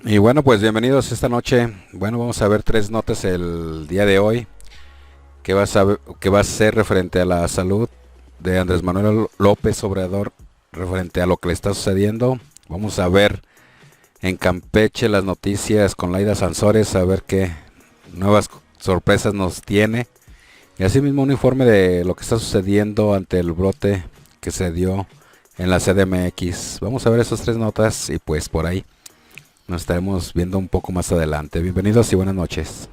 Y bueno, pues bienvenidos esta noche. Bueno, vamos a ver tres notas el día de hoy que va a ser referente a la salud de Andrés Manuel López Obrador, referente a lo que le está sucediendo. Vamos a ver en Campeche las noticias con Laida Sansores, a ver qué nuevas sorpresas nos tiene. Y asimismo un informe de lo que está sucediendo ante el brote que se dio en la CDMX. Vamos a ver esas tres notas y pues por ahí nos estaremos viendo un poco más adelante. Bienvenidos y buenas noches.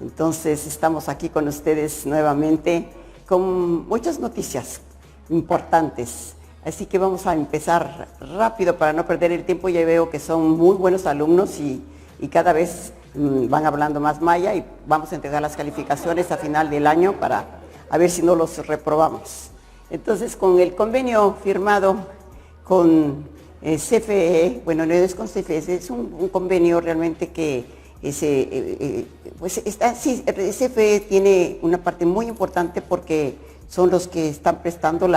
Entonces estamos aquí con ustedes nuevamente con muchas noticias importantes. Así que vamos a empezar rápido para no perder el tiempo. Ya veo que son muy buenos alumnos y cada vez van hablando más maya y vamos a entregar las calificaciones a final del año para a ver si no los reprobamos. Entonces, con el convenio firmado con CFE, bueno, no es con CFE, es un convenio realmente que pues está, sí, el CFE tiene una parte muy importante porque son los que están prestando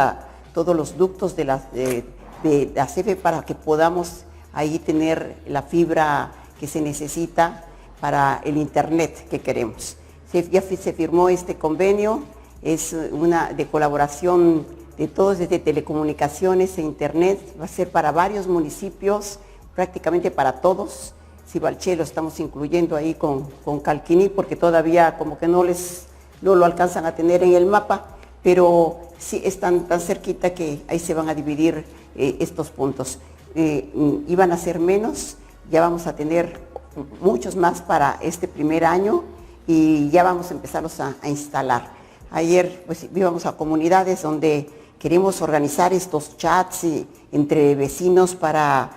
todos los ductos de la CFE para que podamos ahí tener la fibra que se necesita para el internet que queremos. Ya se firmó este convenio, es una de colaboración de todos desde telecomunicaciones e internet, va a ser para varios municipios, prácticamente para todos. Sibalché lo estamos incluyendo ahí con Calquiní porque todavía como que no lo alcanzan a tener en el mapa, pero sí están tan cerquita que ahí se van a dividir estos puntos. Iban a ser menos, ya vamos a tener muchos más para este primer año y ya vamos a empezarlos a instalar. Ayer pues íbamos a comunidades donde queremos organizar estos chats entre vecinos para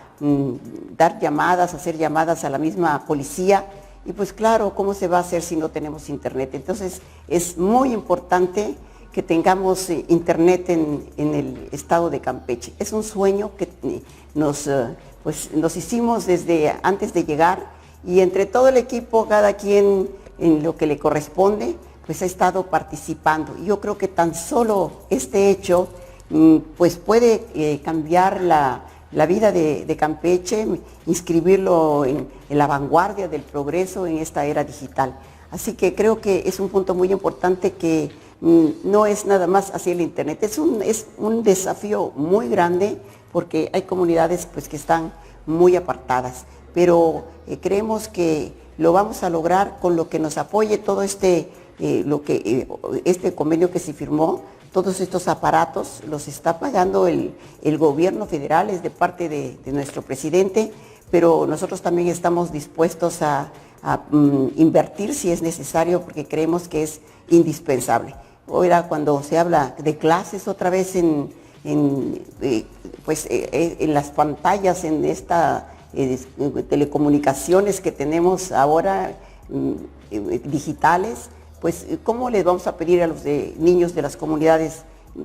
dar llamadas, hacer llamadas a la misma policía y pues claro, ¿cómo se va a hacer si no tenemos internet? Entonces es muy importante que tengamos internet en el estado de Campeche. Es un sueño que nos hicimos desde antes de llegar y entre todo el equipo, cada quien en lo que le corresponde, pues ha estado participando. Yo creo que tan solo este hecho pues puede cambiar la vida de Campeche, inscribirlo en la vanguardia del progreso en esta era digital. Así que creo que es un punto muy importante que no es nada más hacia el internet, es un desafío muy grande porque hay comunidades pues, que están muy apartadas, pero creemos que lo vamos a lograr con lo que nos apoye todo este convenio que se firmó. Todos estos aparatos los está pagando el gobierno federal, es de parte de nuestro presidente, pero nosotros también estamos dispuestos a invertir si es necesario porque creemos que es indispensable. Ahora cuando se habla de clases otra vez en las pantallas, en esta telecomunicaciones que tenemos ahora digitales, pues ¿cómo les vamos a pedir a los niños de las comunidades?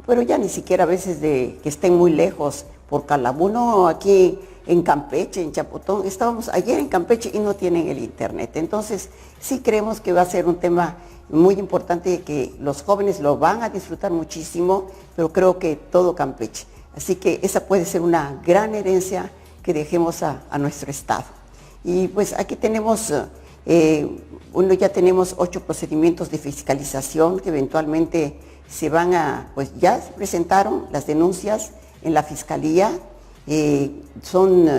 Pero ya ni siquiera a veces de que estén muy lejos, por Calabuno, aquí en Campeche, en Chapotón, estábamos ayer en Campeche y no tienen el internet. Entonces sí creemos que va a ser un tema muy importante que los jóvenes lo van a disfrutar muchísimo, pero creo que todo Campeche. Así que esa puede ser una gran herencia que dejemos a nuestro estado. Y pues aquí tenemos... ya tenemos 8 procedimientos de fiscalización que eventualmente se van pues ya se presentaron las denuncias en la fiscalía. Son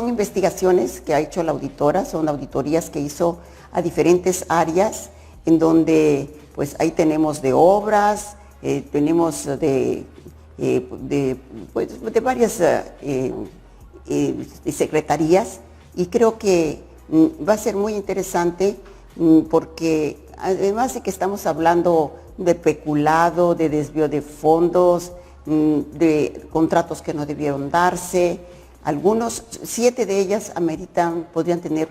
investigaciones que ha hecho la auditora, son auditorías que hizo a diferentes áreas en donde pues ahí tenemos de obras, tenemos de varias secretarías. Y creo que va a ser muy interesante porque además de que estamos hablando de peculado, de desvío de fondos, de contratos que no debieron darse, algunos, 7 de ellas podrían tener,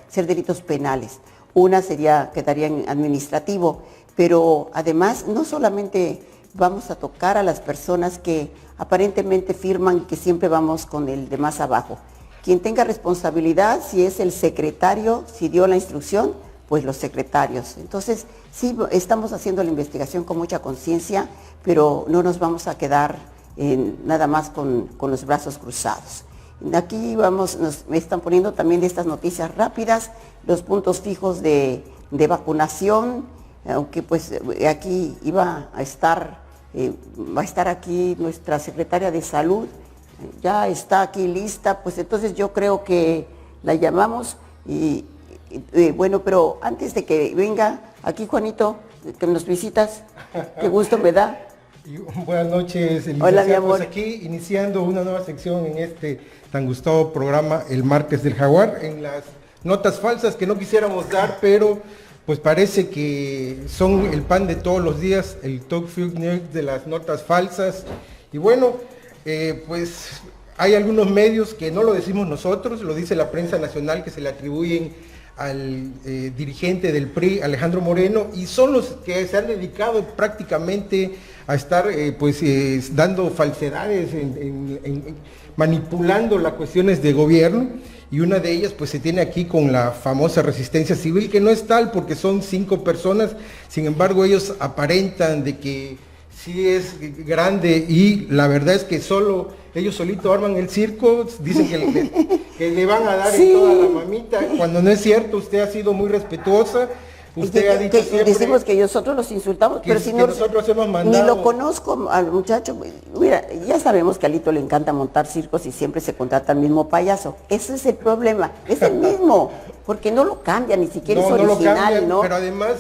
ser delitos penales. Una quedaría en administrativo, pero además no solamente vamos a tocar a las personas que aparentemente firman que siempre vamos con el de más abajo. Quien tenga responsabilidad, si es el secretario, si dio la instrucción, pues los secretarios. Entonces, sí, estamos haciendo la investigación con mucha conciencia, pero no nos vamos a quedar nada más con los brazos cruzados. Aquí me están poniendo también estas noticias rápidas, los puntos fijos de vacunación, aunque pues aquí va a estar aquí nuestra secretaria de Salud, ya está aquí lista, pues entonces yo creo que la llamamos bueno, pero antes de que venga aquí, Juanito, que nos visitas, qué gusto me da. Buenas noches, Hola, mi amor. Pues aquí iniciando una nueva sección en este tan gustado programa, el Martes del Jaguar, en las notas falsas que no quisiéramos dar, pero pues parece que son el pan de todos los días, el talk news de las notas falsas. Y bueno, pues hay algunos medios que no lo decimos nosotros, lo dice la prensa nacional, que se le atribuyen al dirigente del PRI, Alejandro Moreno, y son los que se han dedicado prácticamente a estar dando falsedades, manipulando las cuestiones de gobierno, y una de ellas pues se tiene aquí con la famosa resistencia civil, que no es tal porque son 5 personas, sin embargo ellos aparentan de que sí es grande, y la verdad es que ellos solitos arman el circo, dicen que le van a dar en toda la mamita, cuando no es cierto. Usted ha sido muy respetuosa, usted ha dicho siempre... Decimos que nosotros los insultamos, pero si no, nosotros hemos mandado... Ni lo conozco al muchacho. Mira, ya sabemos que a Alito le encanta montar circos y siempre se contrata al mismo payaso. Ese es el problema, es el mismo, porque no lo cambia, ni siquiera es original, lo cambian, ¿no? Pero además,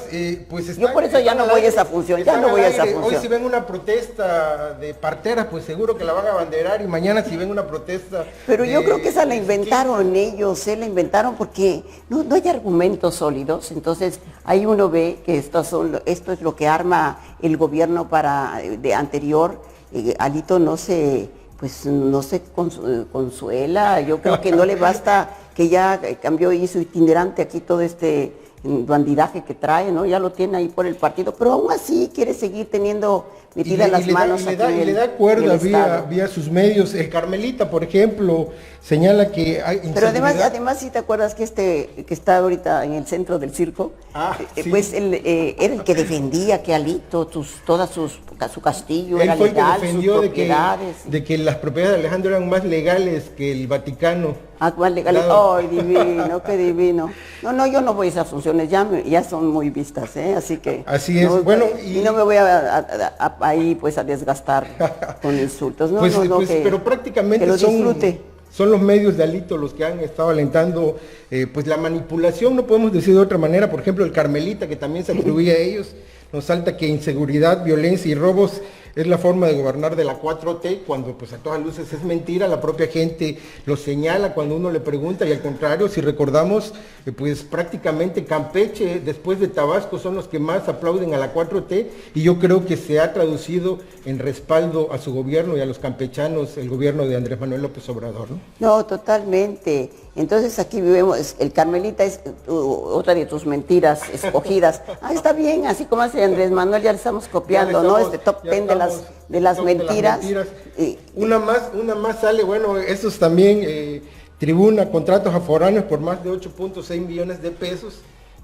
pues está... Yo por eso ya no voy a esa función, ya no voy a esa función. Hoy si ven una protesta de parteras, pues seguro que la van a abanderar, y mañana si ven una protesta... Pero yo creo que esa la inventaron ellos, la inventaron porque no hay argumentos sólidos, entonces ahí uno ve que esto es lo que arma el gobierno de anterior. Alito no se consuela, yo creo que no le basta que ya cambió, hizo itinerante aquí todo este bandidaje que trae, ¿no? Ya lo tiene ahí por el partido, pero aún así quiere seguir teniendo metidas las manos aquí en el le da cuerda vía sus medios. El Carmelita, por ejemplo, señala que hay inseguridad. Pero además si te acuerdas que está ahorita en el centro del circo, sí. Pues él era el que defendía que Alito, su castillo él era fue legal, el que defendió sus propiedades. de que las propiedades de Alejandro eran más legales que el Vaticano. Más legales. ¡Ay, divino, qué divino! No, yo no voy a esas funciones, ya son muy vistas, así que... Así es, bueno... Y no me voy ahí pues a desgastar con insultos, pero prácticamente que lo disfrute. Son los medios de Alito los que han estado alentando pues la manipulación, no podemos decir de otra manera. Por ejemplo, el Carmelita, que también se atribuye a ellos, nos salta que inseguridad, violencia y robos es la forma de gobernar de la 4T, cuando pues a todas luces es mentira. La propia gente lo señala cuando uno le pregunta, y al contrario, si recordamos, pues prácticamente Campeche, después de Tabasco, son los que más aplauden a la 4T, y yo creo que se ha traducido en respaldo a su gobierno y a los campechanos, el gobierno de Andrés Manuel López Obrador, ¿no? No, totalmente. Entonces aquí vivimos, el Carmelita es otra de tus mentiras escogidas. Está bien, así como hace Andrés Manuel, ya le estamos copiando, ¿no? Este top 10 de las mentiras. Una más sale, bueno, esos también, Tribuna, contratos a foráneos por más de 8.6 millones de pesos,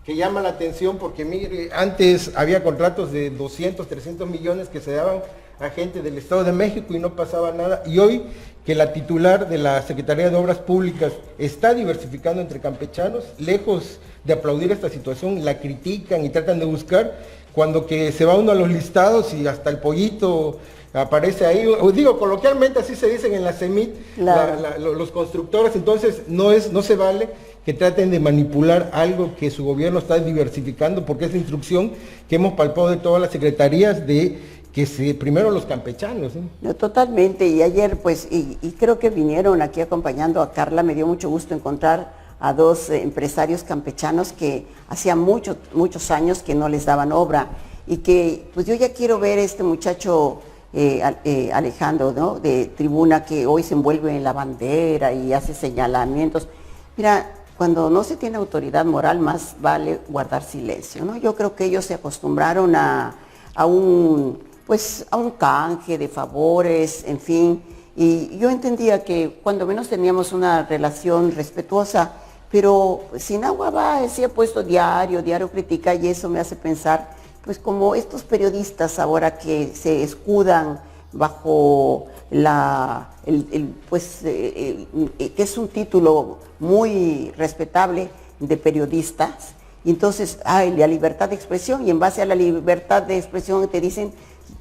que llama la atención porque, mire, antes había contratos de 200, 300 millones que se daban a gente del Estado de México y no pasaba nada, y hoy que la titular de la Secretaría de Obras Públicas está diversificando entre campechanos, lejos de aplaudir esta situación, la critican y tratan de buscar, cuando que se va uno a los listados y hasta el pollito aparece ahí, digo, coloquialmente así se dicen en la CEMIT, claro. Los constructores. Entonces no se vale que traten de manipular algo que su gobierno está diversificando, porque es la instrucción que hemos palpado de todas las secretarías de que primero los campechanos, ¿no? No, totalmente, y ayer pues, y creo que vinieron aquí acompañando a Carla, me dio mucho gusto encontrar a 2 empresarios campechanos que hacía muchos años que no les daban obra, y que pues yo ya quiero ver este muchacho Alejandro, ¿no?, de Tribuna, que hoy se envuelve en la bandera y hace señalamientos. Mira, cuando no se tiene autoridad moral, más vale guardar silencio, ¿no? Yo creo que ellos se acostumbraron a un canje de favores, en fin, y yo entendía que cuando menos teníamos una relación respetuosa, pero sin agua va, decía, puesto diario critica, y eso me hace pensar, pues como estos periodistas ahora que se escudan bajo que es un título muy respetable de periodistas. Y entonces hay la libertad de expresión, y en base a la libertad de expresión te dicen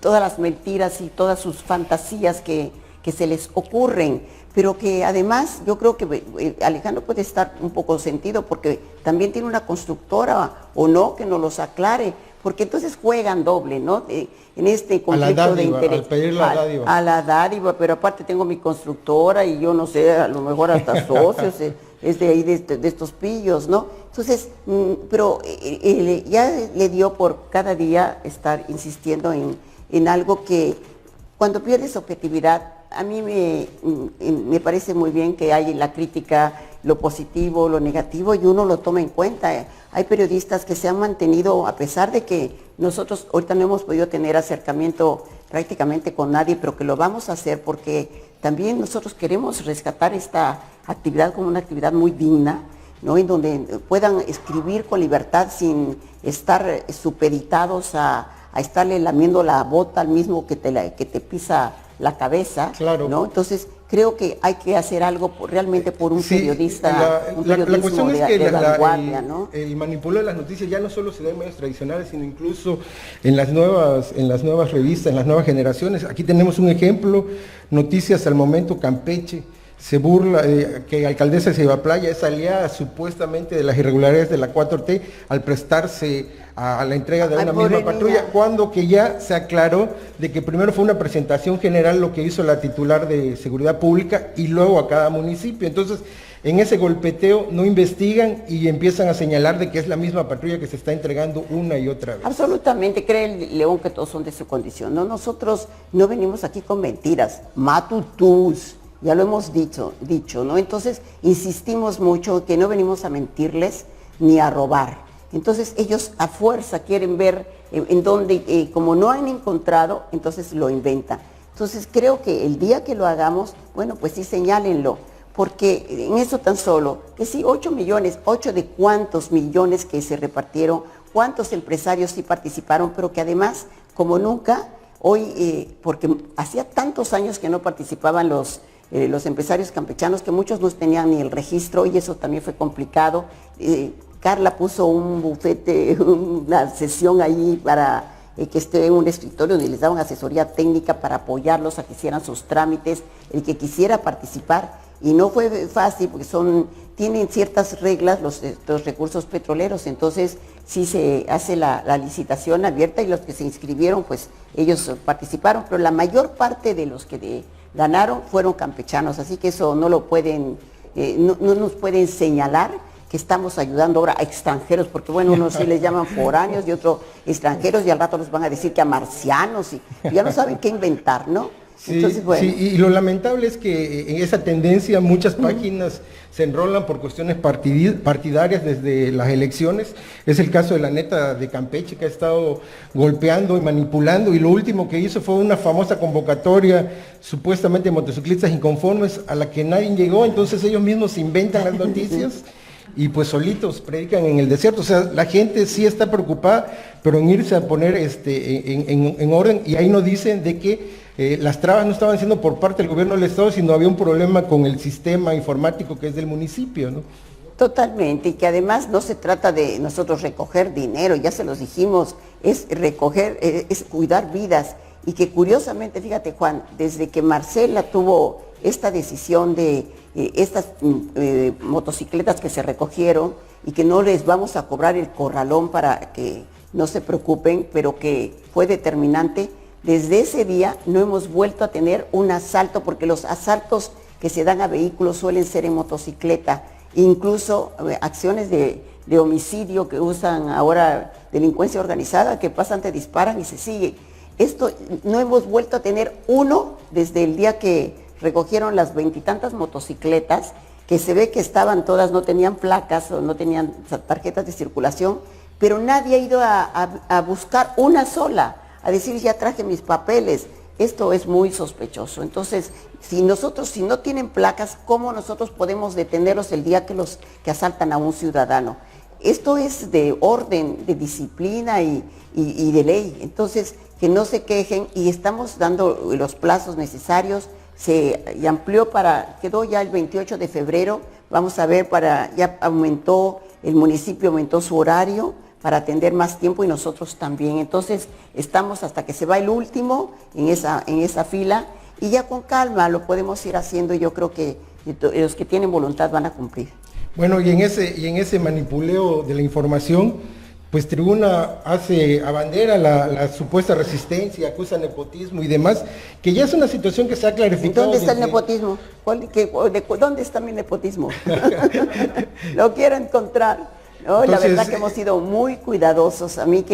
todas las mentiras y todas sus fantasías que se les ocurren, pero que además yo creo que Alejandro puede estar un poco sentido porque también tiene una constructora o no, que nos los aclare, porque entonces juegan doble, ¿no? En este conflicto de interés. Al pedir la dádiva. A la dádiva, pero aparte tengo mi constructora y yo no sé, a lo mejor hasta socios, es de ahí de estos pillos, ¿no? Entonces, pero ya le dio por cada día estar insistiendo en algo que cuando pierdes objetividad, a mí me parece muy bien que hay la crítica, lo positivo, lo negativo, y uno lo toma en cuenta. Hay periodistas que se han mantenido, a pesar de que nosotros ahorita no hemos podido tener acercamiento prácticamente con nadie, pero que lo vamos a hacer porque también nosotros queremos rescatar esta actividad como una actividad muy digna, ¿no? En donde puedan escribir con libertad sin estar supeditados a estarle lamiendo la bota al mismo que te pisa la cabeza, claro, ¿no? Entonces creo que hay que hacer algo realmente por un periodista, la cuestión es que vanguardia, ¿no? El manipulo de las noticias ya no solo se da en medios tradicionales, sino incluso en las nuevas revistas, en las nuevas generaciones. Aquí tenemos un ejemplo, Noticias al Momento Campeche, se burla que alcaldesa de Cibaplaya es aliada supuestamente de las irregularidades de la 4T al prestarse a la entrega de una misma patrulla, cuando que ya se aclaró de que primero fue una presentación general lo que hizo la titular de Seguridad Pública y luego a cada municipio. Entonces, en ese golpeteo no investigan y empiezan a señalar de que es la misma patrulla que se está entregando una y otra vez. Absolutamente, cree el León que todos son de su condición, ¿no? Nosotros no venimos aquí con mentiras, matutus. Ya lo hemos dicho, ¿no? Entonces, insistimos mucho que no venimos a mentirles ni a robar. Entonces, ellos a fuerza quieren ver en dónde, como no han encontrado, entonces lo inventan. Entonces, creo que el día que lo hagamos, bueno, pues sí, señálenlo, porque en eso tan solo, que sí, 8 millones, 8 de cuántos millones que se repartieron, cuántos empresarios sí participaron, pero que además, como nunca, hoy, porque hacía tantos años que no participaban los empresarios campechanos, que muchos no tenían ni el registro, y eso también fue complicado. Carla puso un bufete, una sesión ahí para que esté en un escritorio donde les daban asesoría técnica para apoyarlos a que hicieran sus trámites, el que quisiera participar, y no fue fácil porque tienen ciertas reglas los recursos petroleros. Entonces sí se hace la licitación abierta y los que se inscribieron, pues ellos participaron, pero la mayor parte de los que ganaron fueron campechanos, así que eso no lo pueden, no nos pueden señalar que estamos ayudando ahora a extranjeros, porque bueno, unos sí les llaman foráneos y otros extranjeros, y al rato les van a decir que a marcianos, y ya no saben qué inventar, ¿no? Sí, entonces, bueno. Sí, y lo lamentable es que en esa tendencia muchas páginas se enrolan por cuestiones partidarias desde las elecciones. Es el caso de La Neta de Campeche, que ha estado golpeando y manipulando, y lo último que hizo fue una famosa convocatoria supuestamente de motociclistas inconformes a la que nadie llegó. Entonces ellos mismos inventan las noticias y pues solitos predican en el desierto. O sea, la gente sí está preocupada, pero en irse a poner en orden, y ahí nos dicen de que las trabas no estaban siendo por parte del gobierno del estado, sino había un problema con el sistema informático que es del municipio, ¿no? Totalmente, y que además no se trata de nosotros recoger dinero, ya se los dijimos, es recoger, es cuidar vidas, y que curiosamente, fíjate Juan, desde que Marcela tuvo esta decisión de estas motocicletas que se recogieron y que no les vamos a cobrar el corralón para que no se preocupen, pero que fue determinante, desde ese día no hemos vuelto a tener un asalto, porque los asaltos que se dan a vehículos suelen ser en motocicleta, incluso acciones de homicidio que usan ahora delincuencia organizada, que pasan, te disparan y se sigue. Esto no hemos vuelto a tener uno desde el día que recogieron las 20 y tantas motocicletas, que se ve que estaban todas, no tenían placas o no tenían tarjetas de circulación, pero nadie ha ido a buscar una sola, a decir ya traje mis papeles. Esto es muy sospechoso. Entonces, si no tienen placas, ¿cómo nosotros podemos detenerlos el día que asaltan a un ciudadano? Esto es de orden, de disciplina y de ley. Entonces, que no se quejen y estamos dando los plazos necesarios. Se amplió quedó ya el 28 de febrero, vamos a ver, ya el municipio aumentó su horario para atender más tiempo y nosotros también. Entonces estamos hasta que se va el último en esa fila y ya con calma lo podemos ir haciendo y yo creo que los que tienen voluntad van a cumplir. Bueno, y en ese manipuleo de la información, pues Tribuna abandera la supuesta resistencia, acusa nepotismo y demás, que ya es una situación que se ha clarificado. ¿Dónde está el nepotismo? ¿Dónde está mi nepotismo? Lo quiero encontrar. No, entonces, la verdad que hemos sido muy cuidadosos. A mí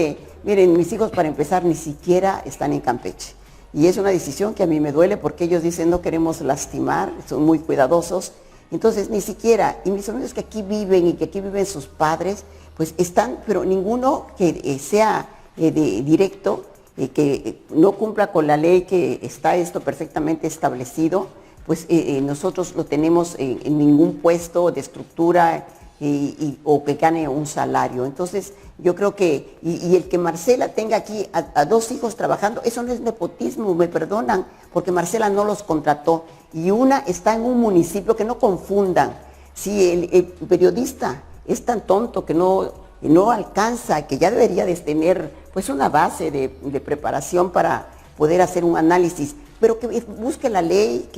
miren, mis hijos para empezar ni siquiera están en Campeche. Y es una decisión que a mí me duele porque ellos dicen no queremos lastimar, son muy cuidadosos. Entonces ni siquiera, y mis sobrinos que aquí viven y que aquí viven sus padres, pues están, pero ninguno que sea directo, que no cumpla con la ley, que está esto perfectamente establecido, pues nosotros lo tenemos en ningún puesto de estructura o que gane un salario. Entonces yo creo que, y el que Marcela tenga aquí a 2 hijos trabajando, eso no es nepotismo, me perdonan, porque Marcela no los contrató. Y una está en un municipio, que no confundan. Si el periodista es tan tonto que no alcanza, que ya debería de tener pues una base de preparación para poder hacer un análisis, pero que busque la ley,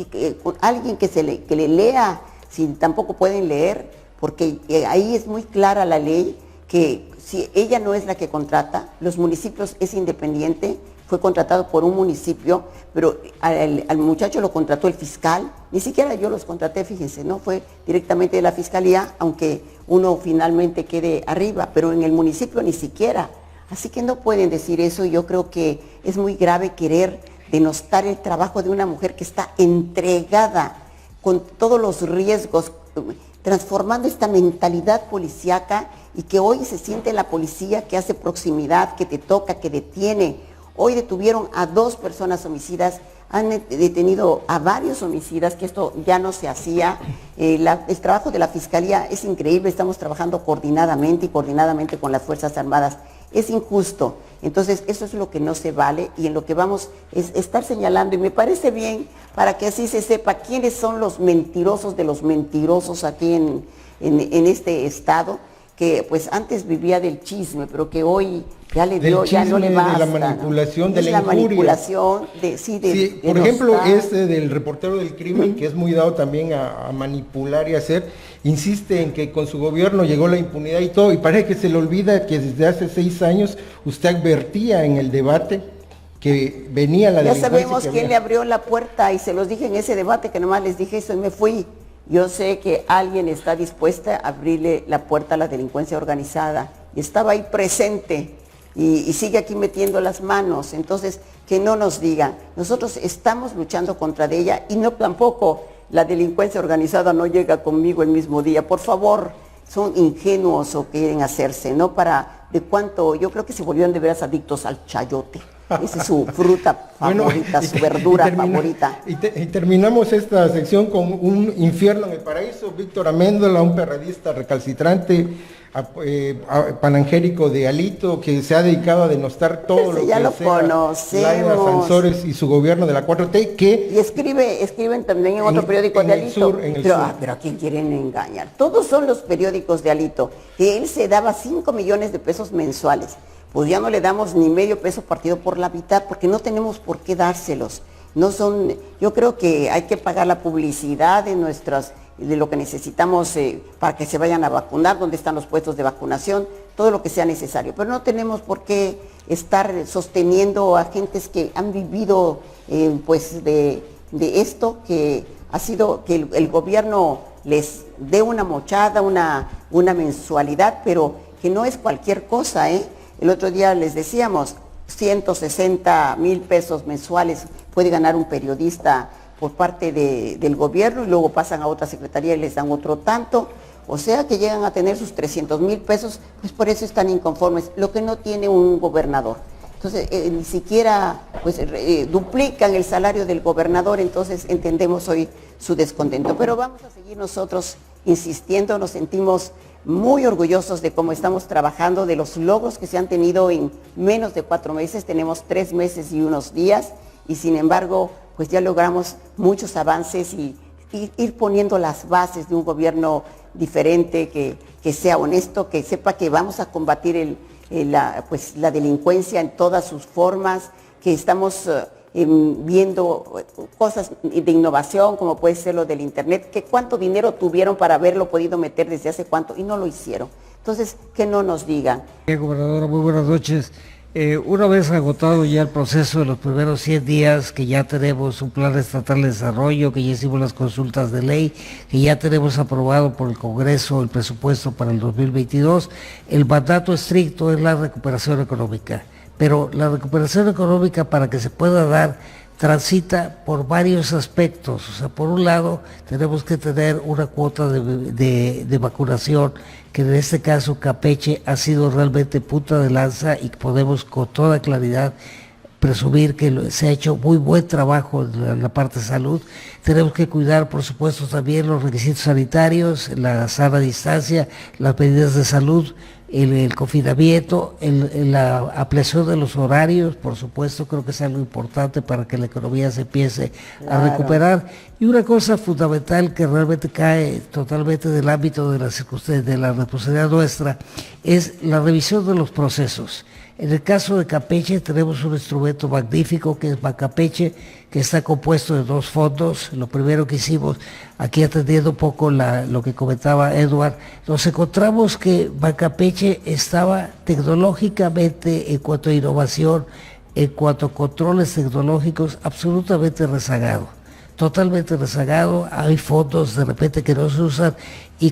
alguien que le lea, si tampoco pueden leer, porque ahí es muy clara la ley, que si ella no es la que contrata, los municipios es independiente, fue contratado por un municipio, pero al muchacho lo contrató el fiscal, ni siquiera yo los contraté, fíjense, no fue directamente de la fiscalía, aunque uno finalmente quede arriba, pero en el municipio ni siquiera. Así que no pueden decir eso, y yo creo que es muy grave querer denostar el trabajo de una mujer que está entregada con todos los riesgos, transformando esta mentalidad policíaca, y que hoy se siente la policía que hace proximidad, que te toca, que detiene. Hoy detuvieron a 2 personas homicidas, han detenido a varios homicidas, que esto ya no se hacía. El trabajo de la Fiscalía es increíble, estamos trabajando coordinadamente con las Fuerzas Armadas. Es injusto, entonces eso es lo que no se vale, y en lo que vamos es estar señalando, y me parece bien para que así se sepa quiénes son los mentirosos de los mentirosos aquí en este estado, que pues antes vivía del chisme, pero que hoy ya le dio, ya no le basta. De la manipulación, ¿no? De la injuria. Manipulación, por ejemplo, del reportero del crimen, que es muy dado también a manipular y hacer, insiste en que con su gobierno llegó la impunidad y todo, y parece que se le olvida que desde hace 6 años usted advertía en el debate que venía la delincuencia. Ya sabemos quién le abrió la puerta, y se los dije en ese debate, que nomás les dije eso y me fui. Yo sé que alguien está dispuesta a abrirle la puerta a la delincuencia organizada, y estaba ahí presente, y sigue aquí metiendo las manos. Entonces, que no nos digan, nosotros estamos luchando contra ella, y no tampoco la delincuencia organizada no llega conmigo el mismo día. Por favor, son ingenuos o quieren hacerse, ¿no? Yo creo que se volvieron de veras adictos al chayote. Esa es su fruta favorita, su verdura favorita. Y terminamos esta sección con un infierno en el paraíso. Víctor Amendola, un perredista recalcitrante, panangérico de Alito, que se ha dedicado a denostar todo lo que ya lo conocemos. Laida Sansores y su gobierno de la 4T, y escriben también en otro periódico de Alito. Pero ¿a quién quieren engañar? Todos son los periódicos de Alito. Que él se daba 5 millones de pesos mensuales. Pues ya no le damos ni medio peso partido por la mitad, porque no tenemos por qué dárselos. Yo creo que hay que pagar la publicidad de lo que necesitamos para que se vayan a vacunar, donde están los puestos de vacunación, todo lo que sea necesario. Pero no tenemos por qué estar sosteniendo a gentes que han vivido pues de esto, que ha sido que el gobierno les dé una mochada, una mensualidad, pero que no es cualquier cosa, ¿eh? El otro día les decíamos, 160,000 pesos mensuales puede ganar un periodista por parte del gobierno, y luego pasan a otra secretaría y les dan otro tanto. O sea que llegan a tener sus 300,000 pesos, pues por eso están inconformes, lo que no tiene un gobernador. Entonces, ni siquiera pues duplican el salario del gobernador, entonces entendemos hoy su descontento. Pero vamos a seguir nosotros insistiendo, nos sentimos muy orgullosos de cómo estamos trabajando, de los logros que se han tenido en menos de 4 meses. Tenemos 3 meses y unos días y sin embargo, pues ya logramos muchos avances y ir poniendo las bases de un gobierno diferente, que sea honesto, que sepa que vamos a combatir la delincuencia en todas sus formas, que estamos viendo cosas de innovación, como puede ser lo del internet, que cuánto dinero tuvieron para haberlo podido meter desde hace cuánto y no lo hicieron. Entonces, que no nos digan. Gobernadora, muy buenas noches. Una vez agotado ya el proceso de los primeros 100 días, que ya tenemos un plan estatal de desarrollo, que ya hicimos las consultas de ley, que ya tenemos aprobado por el Congreso el presupuesto para el 2022, el mandato estricto es la recuperación económica. Pero la recuperación económica, para que se pueda dar, transita por varios aspectos. O sea, por un lado, tenemos que tener una cuota de vacunación, que en este caso Campeche ha sido realmente punta de lanza y podemos con toda claridad presumir que se ha hecho muy buen trabajo en la parte de salud. Tenemos que cuidar, por supuesto, también los requisitos sanitarios, la sana distancia, las medidas de salud, el confinamiento, la ampliación de los horarios, por supuesto, creo que es algo importante para que la economía se empiece a recuperar. Y una cosa fundamental que realmente cae totalmente del ámbito de la circunstancia, de la responsabilidad nuestra, es la revisión de los procesos. En el caso de Campeche tenemos un instrumento magnífico que es Bancampeche, que está compuesto de 2 fondos. Lo primero que hicimos, aquí atendiendo un poco lo que comentaba Edward, nos encontramos que Bancampeche estaba tecnológicamente, en cuanto a innovación, en cuanto a controles tecnológicos, absolutamente rezagado. Totalmente rezagado, hay fondos de repente que no se usan y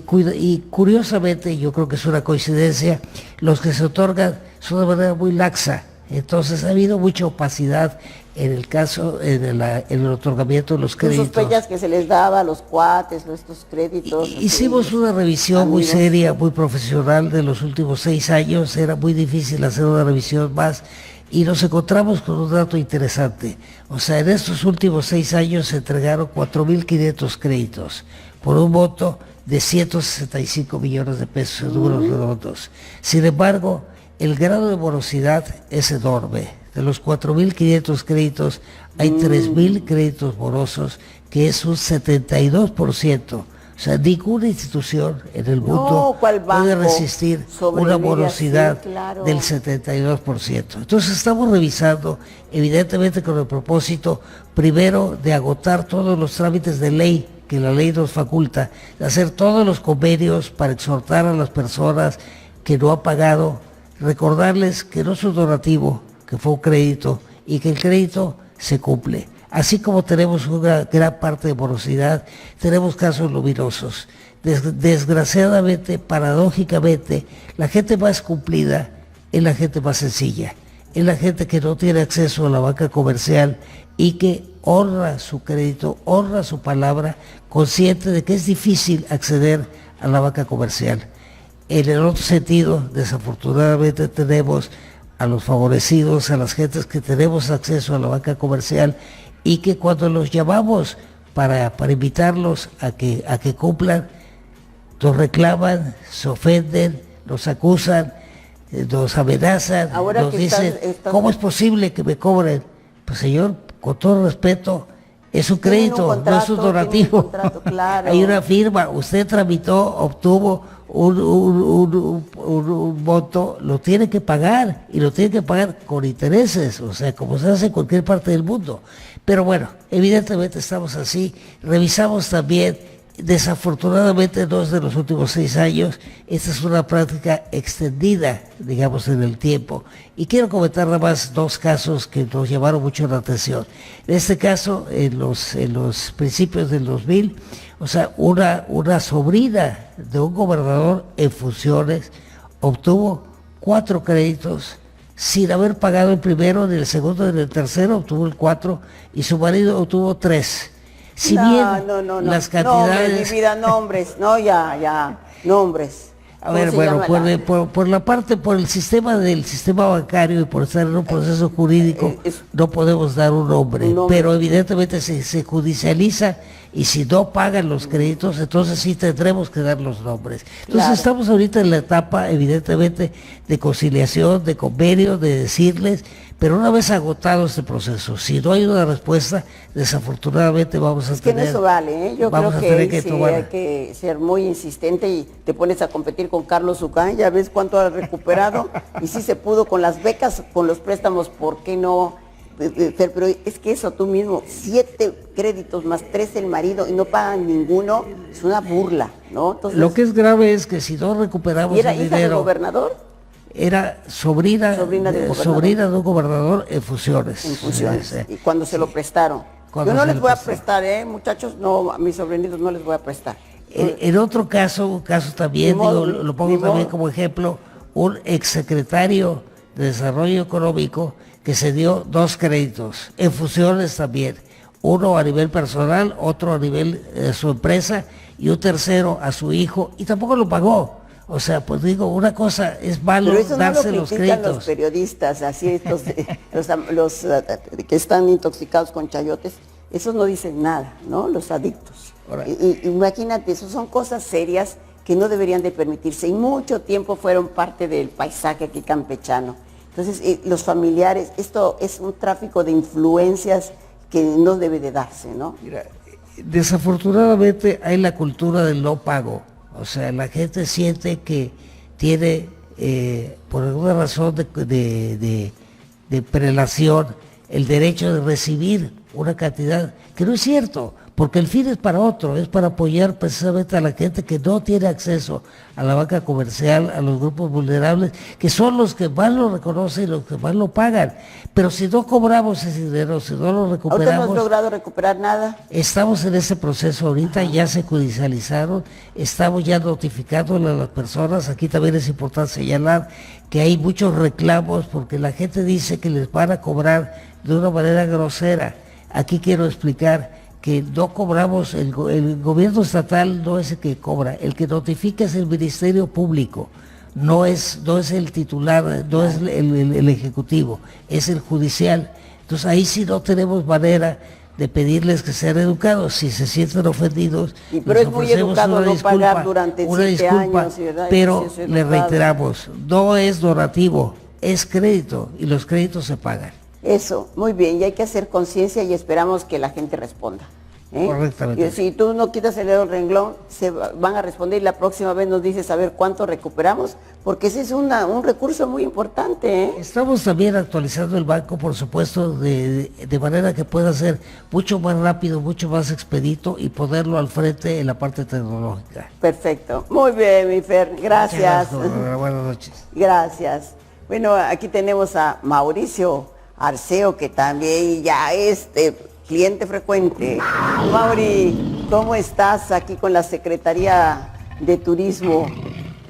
curiosamente, yo creo que es una coincidencia, los que se otorgan son de manera muy laxa. Entonces ha habido mucha opacidad en el caso, en el otorgamiento de los créditos. Sospechas que se les daba a los cuates, estos créditos. Hicimos una revisión muy seria, muy profesional de los últimos 6 años, era muy difícil hacer una revisión más. Y nos encontramos con un dato interesante. O sea, en estos últimos 6 años se entregaron 4.500 créditos por un monto de 165 millones de pesos en números redondos. Sin embargo, el grado de morosidad es enorme. De los 4.500 créditos, hay 3.000 créditos morosos, que es un 72%. O sea, ninguna institución en el mundo puede resistir una morosidad del 72%. Entonces estamos revisando, evidentemente con el propósito, primero, de agotar todos los trámites de ley que la ley nos faculta, de hacer todos los convenios para exhortar a las personas que no han pagado, recordarles que no es un donativo, que fue un crédito y que el crédito se cumple. Así como tenemos una gran parte de morosidad, tenemos casos luminosos. Desgraciadamente, paradójicamente, la gente más cumplida es la gente más sencilla, es la gente que no tiene acceso a la banca comercial y que honra su crédito, honra su palabra, consciente de que es difícil acceder a la banca comercial. En el otro sentido, desafortunadamente tenemos a los favorecidos, a las gentes que tenemos acceso a la banca comercial y que cuando los llamamos para invitarlos a que cumplan, nos reclaman, se ofenden, nos acusan, nos amenazan, nos dicen, ¿cómo es posible que me cobren? Pues señor, con todo respeto, es un crédito, no es un donativo. Claro. Hay una firma, usted tramitó, obtuvo un voto, lo tiene que pagar y lo tiene que pagar con intereses, o sea, como se hace en cualquier parte del mundo. Pero bueno, evidentemente estamos así. Revisamos también, desafortunadamente no es de los últimos 6 años, esta es una práctica extendida, digamos, en el tiempo. Y quiero comentar nada más 2 casos que nos llamaron mucho la atención. En este caso, en los principios del 2000, o sea, una sobrina de un gobernador en funciones obtuvo 4 créditos sin haber pagado el primero, ni el segundo, ni el tercero, obtuvo el 4 y su marido obtuvo 3. Si bien las cantidades... No, mi vida, nombres, no, ya, nombres. A ver, bueno, por la parte, por el sistema del sistema bancario y por estar en un proceso jurídico, no podemos dar un nombre, pero evidentemente se judicializa y si no pagan los créditos, entonces sí tendremos que dar los nombres. Entonces estamos ahorita en la etapa, evidentemente, de conciliación, de convenio, de decirles, pero una vez agotado este proceso, si no hay una respuesta, desafortunadamente vamos a tener... Es que en eso vale, ¿eh? Yo creo que sí hay que ser muy insistente y te pones a competir con Carlos Zucán, ya ves cuánto ha recuperado, y sí se pudo con las becas, con los préstamos, ¿por qué no? Pero es que eso tú mismo, 7 créditos más 3 el marido y no pagan ninguno, es una burla, ¿no? Entonces, lo que es grave es que si no recuperamos el dinero... ¿Era hija del gobernador? Era sobrina de un gobernador en funciones. En funciones. Y cuando se lo prestaron. Yo no les voy a prestar, muchachos, no, a mis sobrinitos no les voy a prestar. En otro caso, un caso también, lo pongo también como ejemplo, un exsecretario de Desarrollo Económico que se dio 2 créditos, en funciones también. Uno a nivel personal, otro a nivel de su empresa y un tercero a su hijo y tampoco lo pagó. O sea, pues digo, una cosa es malo darse los créditos. Los periodistas, así estos, los que están intoxicados con chayotes, esos no dicen nada, ¿no? Los adictos. Imagínate, eso son cosas serias que no deberían de permitirse y mucho tiempo fueron parte del paisaje aquí campechano. Entonces, los familiares, esto es un tráfico de influencias que no debe de darse, ¿no? Mira, desafortunadamente hay la cultura del no pago. O sea, la gente siente que tiene, por alguna razón de prelación, el derecho de recibir una cantidad que no es cierto, porque el fin es para otro, es para apoyar precisamente a la gente que no tiene acceso a la banca comercial, a los grupos vulnerables, que son los que más lo reconocen y los que más lo pagan. Pero si no cobramos ese dinero, si no lo recuperamos... ¿Ahorita no has logrado recuperar nada? Estamos en ese proceso ahorita, ya se judicializaron, estamos ya notificándole a las personas. Aquí también es importante señalar que hay muchos reclamos porque la gente dice que les van a cobrar de una manera grosera. Aquí quiero explicar que no cobramos, el gobierno estatal no es el que cobra, el que notifica es el Ministerio Público, no es el titular, no es el ejecutivo, es el judicial. Entonces ahí sí no tenemos manera de pedirles que sean educados, si se sienten ofendidos. Pero es muy educado no pagar durante 7 años, ¿verdad? Pero les reiteramos, no es donativo, es crédito y los créditos se pagan. Eso, muy bien, y hay que hacer conciencia y esperamos que la gente responda. Correctamente. Y si tú no quitas el dedo del renglón, se van a responder y la próxima vez nos dices a ver cuánto recuperamos, porque ese es un recurso muy importante. Estamos también actualizando el banco, por supuesto, de manera que pueda ser mucho más rápido, mucho más expedito y ponerlo al frente en la parte tecnológica. Perfecto, muy bien, mi Fer, gracias. Buenas noches. Gracias. Bueno, aquí tenemos a Mauricio Arceo, que también ya es cliente frecuente. Mauri, ¿cómo estás aquí con la Secretaría de Turismo?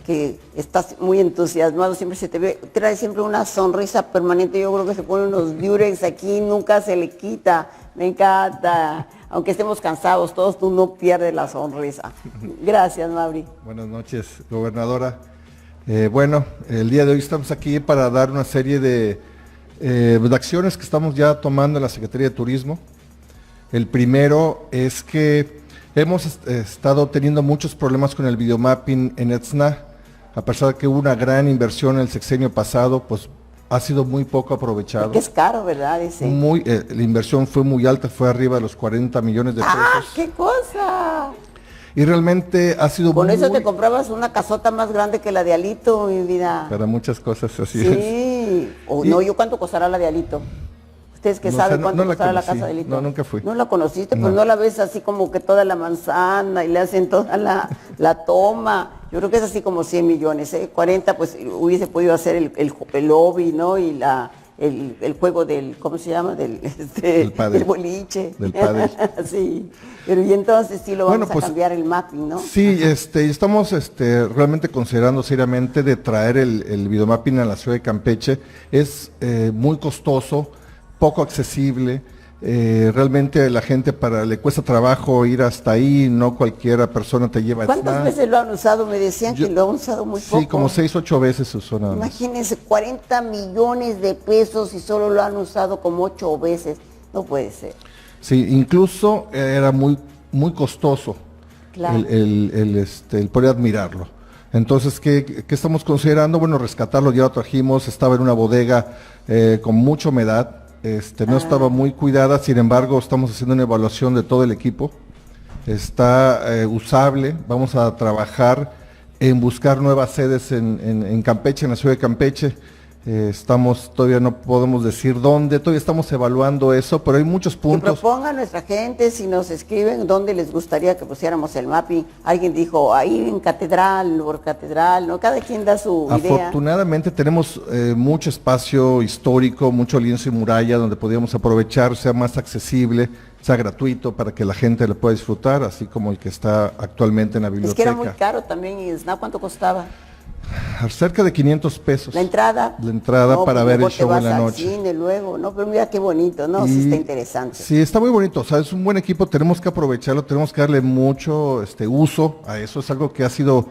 Que estás muy entusiasmado, siempre se te ve, trae siempre una sonrisa permanente. Yo creo que se pone unos diurex aquí, nunca se le quita. Me encanta. Aunque estemos cansados todos, tú no pierdes la sonrisa. Gracias, Mauri. Buenas noches, gobernadora. Bueno, el día de hoy estamos aquí para dar una serie de acciones que estamos ya tomando en la Secretaría de Turismo. El primero es que hemos estado teniendo muchos problemas con el videomapping en Etzna, a pesar de que hubo una gran inversión en el sexenio pasado, pues ha sido muy poco aprovechado. Porque es caro, ¿verdad? La inversión fue muy alta, fue arriba de los 40 millones de pesos. ¡Ah, qué cosa! Y realmente ha sido Con eso te comprabas una casota más grande que la de Alito, mi vida. Para muchas cosas así sí. es. Sí. No, ¿cuánto costará la de Alito? Ustedes que saben cuánto costará la casa de Alito. No, nunca fui. ¿No la conociste? Pues no la ves así como que toda la manzana y le hacen toda la toma. Yo creo que es así como 100 millones, 40 pues hubiese podido hacer el lobby, ¿no? Y el juego del, ¿cómo se llama? Del boliche. Del pádel. Sí, pero y entonces sí lo vamos a cambiar el mapping, ¿no? Sí, estamos realmente considerando seriamente de traer el videomapping a la ciudad de Campeche. Es muy costoso, poco accesible, Realmente la gente le cuesta trabajo ir hasta ahí, no cualquiera persona te lleva. ¿Cuántas veces lo han usado? Me decían que lo han usado muy poco. Sí, como 6, 8 veces se usó nada más. Imagínense, 40 millones de pesos y solo lo han usado como 8 veces. No puede ser. Sí, incluso era muy, muy costoso Claro. el poder admirarlo. Entonces, ¿qué estamos considerando? Bueno, rescatarlo, ya lo trajimos, estaba en una bodega con mucha humedad. No estaba muy cuidada, sin embargo estamos haciendo una evaluación de todo el equipo, está usable, vamos a trabajar en buscar nuevas sedes en Campeche, en la ciudad de Campeche. Todavía no podemos decir dónde, todavía estamos evaluando eso, pero hay muchos Que puntos. propongan nuestra gente, si nos escriben, dónde les gustaría que pusiéramos el mapping. Alguien dijo, ahí en Catedral, por Catedral, ¿no? Cada quien da su idea. Afortunadamente tenemos mucho espacio histórico, mucho lienzo y muralla donde podríamos aprovechar, sea más accesible, sea gratuito para que la gente lo pueda disfrutar, así como el que está actualmente en la Es que biblioteca. era muy caro también, y ¿cuánto costaba? Cerca de 500 pesos. La entrada. La entrada No, para pues ver el luego te show en vas la al noche. cine luego, no, pero mira qué bonito, ¿no? Sí Y- está interesante. Sí, está muy bonito, o sea, es un buen equipo, tenemos que aprovecharlo, tenemos que darle mucho uso a eso, es algo que ha sido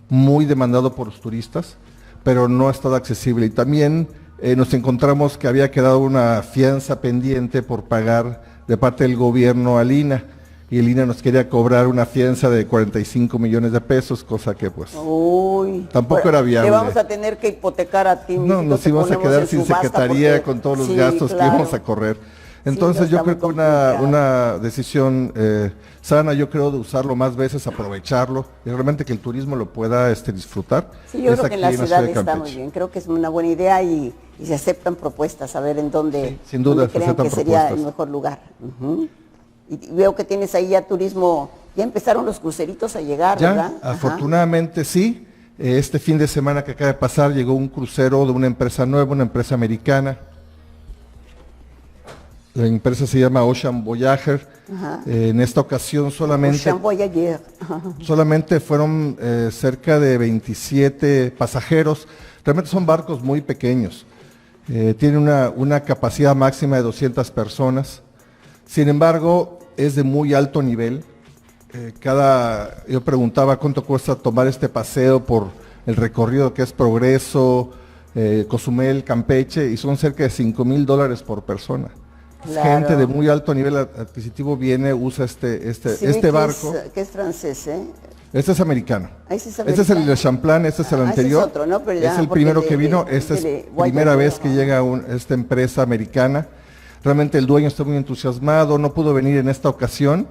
muy demandado por los turistas, pero no ha estado accesible. Y también nos encontramos que había quedado una fianza pendiente por pagar de parte del gobierno al INA, y el INA nos quería cobrar una fianza de 45 millones de pesos, cosa que pues Uy. tampoco era viable. Te vamos a tener que hipotecar a ti. no, mijito, nos te íbamos a ponemos quedar en sin subasta secretaría porque- con todos los Sí, gastos que claro. íbamos a correr. Sí, Entonces no, yo está creo muy que una decisión sana, yo creo, de usarlo más veces, aprovecharlo y realmente que el turismo lo pueda disfrutar. Sí, yo es creo que en la aquí ciudad de está Campeche. muy bien. Creo que es una buena idea y se aceptan propuestas, a ver en dónde, Sí, sin duda, dónde se crean que aceptan sería propuestas. el mejor lugar. Ujú. Y veo que tienes ahí ya turismo, ya empezaron los cruceritos a llegar, Ya, ¿verdad? Ajá. afortunadamente sí. Este fin de semana que acaba de pasar llegó un crucero de una empresa nueva, una empresa americana. La empresa se llama Ocean Voyager. En esta ocasión solamente Ocean Voyager. Solamente fueron cerca de 27 pasajeros. Realmente son barcos muy pequeños. Tiene una capacidad máxima de 200 personas. Sin embargo, es de muy alto nivel. Yo preguntaba cuánto cuesta tomar este paseo por el recorrido que es Progreso, Cozumel, Campeche, y son cerca de $5,000 por persona. Claro. Gente de muy alto nivel adquisitivo viene, usa Sí, vi este que barco. que es francés, ¿eh? Este es americano. Ahí sí es Este es el americano. de Champlain, este es el Ah, ese anterior. es otro, ¿no? Pero ya, es el porque primero de- que vino. de- Esta es de primera Voyager, vez que ajá. llega esta empresa americana. Realmente el dueño está muy entusiasmado, no pudo venir en esta ocasión,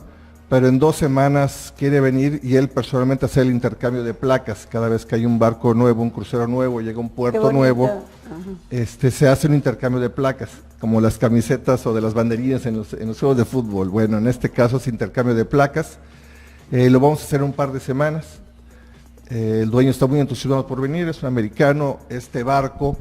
pero en 2 semanas quiere venir y él personalmente hacer el intercambio de placas. Cada vez que hay un barco nuevo, un crucero nuevo, llega un Qué puerto bonito. nuevo, Ajá. se hace un intercambio de placas, como las camisetas o de las banderillas en los juegos de fútbol. Bueno, en este caso es intercambio de placas. Lo vamos a hacer en un par de semanas. El dueño está muy entusiasmado por venir, es un americano. Este barco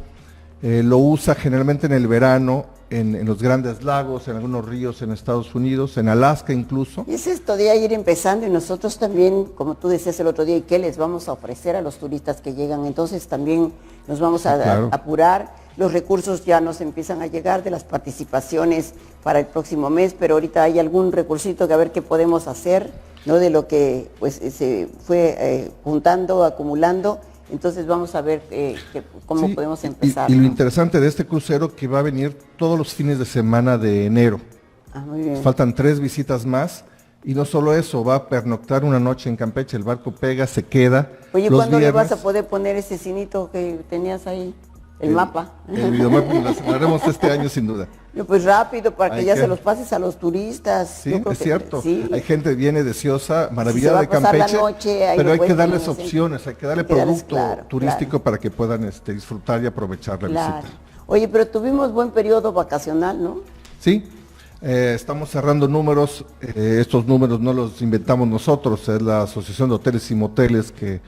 lo usa generalmente en el verano, en los grandes lagos, en algunos ríos en Estados Unidos, en Alaska incluso. Y es esto de ir empezando y nosotros también, como tú decías el otro día, ¿y qué les vamos a ofrecer a los turistas que llegan? Entonces también nos vamos a Claro. apurar, los recursos ya nos empiezan a llegar de las participaciones para el próximo mes, pero ahorita hay algún recursito que a ver qué podemos hacer, ¿no? De lo que pues se fue juntando, acumulando. Entonces vamos a ver cómo Sí, podemos y- empezar. Y lo ¿no? interesante de este crucero que va a venir todos los fines de semana de enero. Ah, muy bien. Faltan 3 visitas más. Y no solo eso, va a pernoctar una noche en Campeche, el barco pega, se queda. Oye, los ¿cuándo le vas a viernes. poder poner ese cinito que tenías ahí? El mapa. El videomapa lo haremos este año sin duda. Pues rápido, para que Hay ya que- se los pases a los turistas. Sí, Yo creo es que cierto. sí. Hay gente que viene deseosa, se maravillada va de a pasar la Campeche, noche, ahí pero lo hay que pueden darles conocer. opciones, hay que darle Hay que darles, producto claro, turístico claro. para que puedan disfrutar y aprovechar la Claro. visita. Oye, pero tuvimos buen periodo vacacional, ¿no? Sí, estamos cerrando números, estos números no los inventamos nosotros, es la Asociación de Hoteles y Moteles que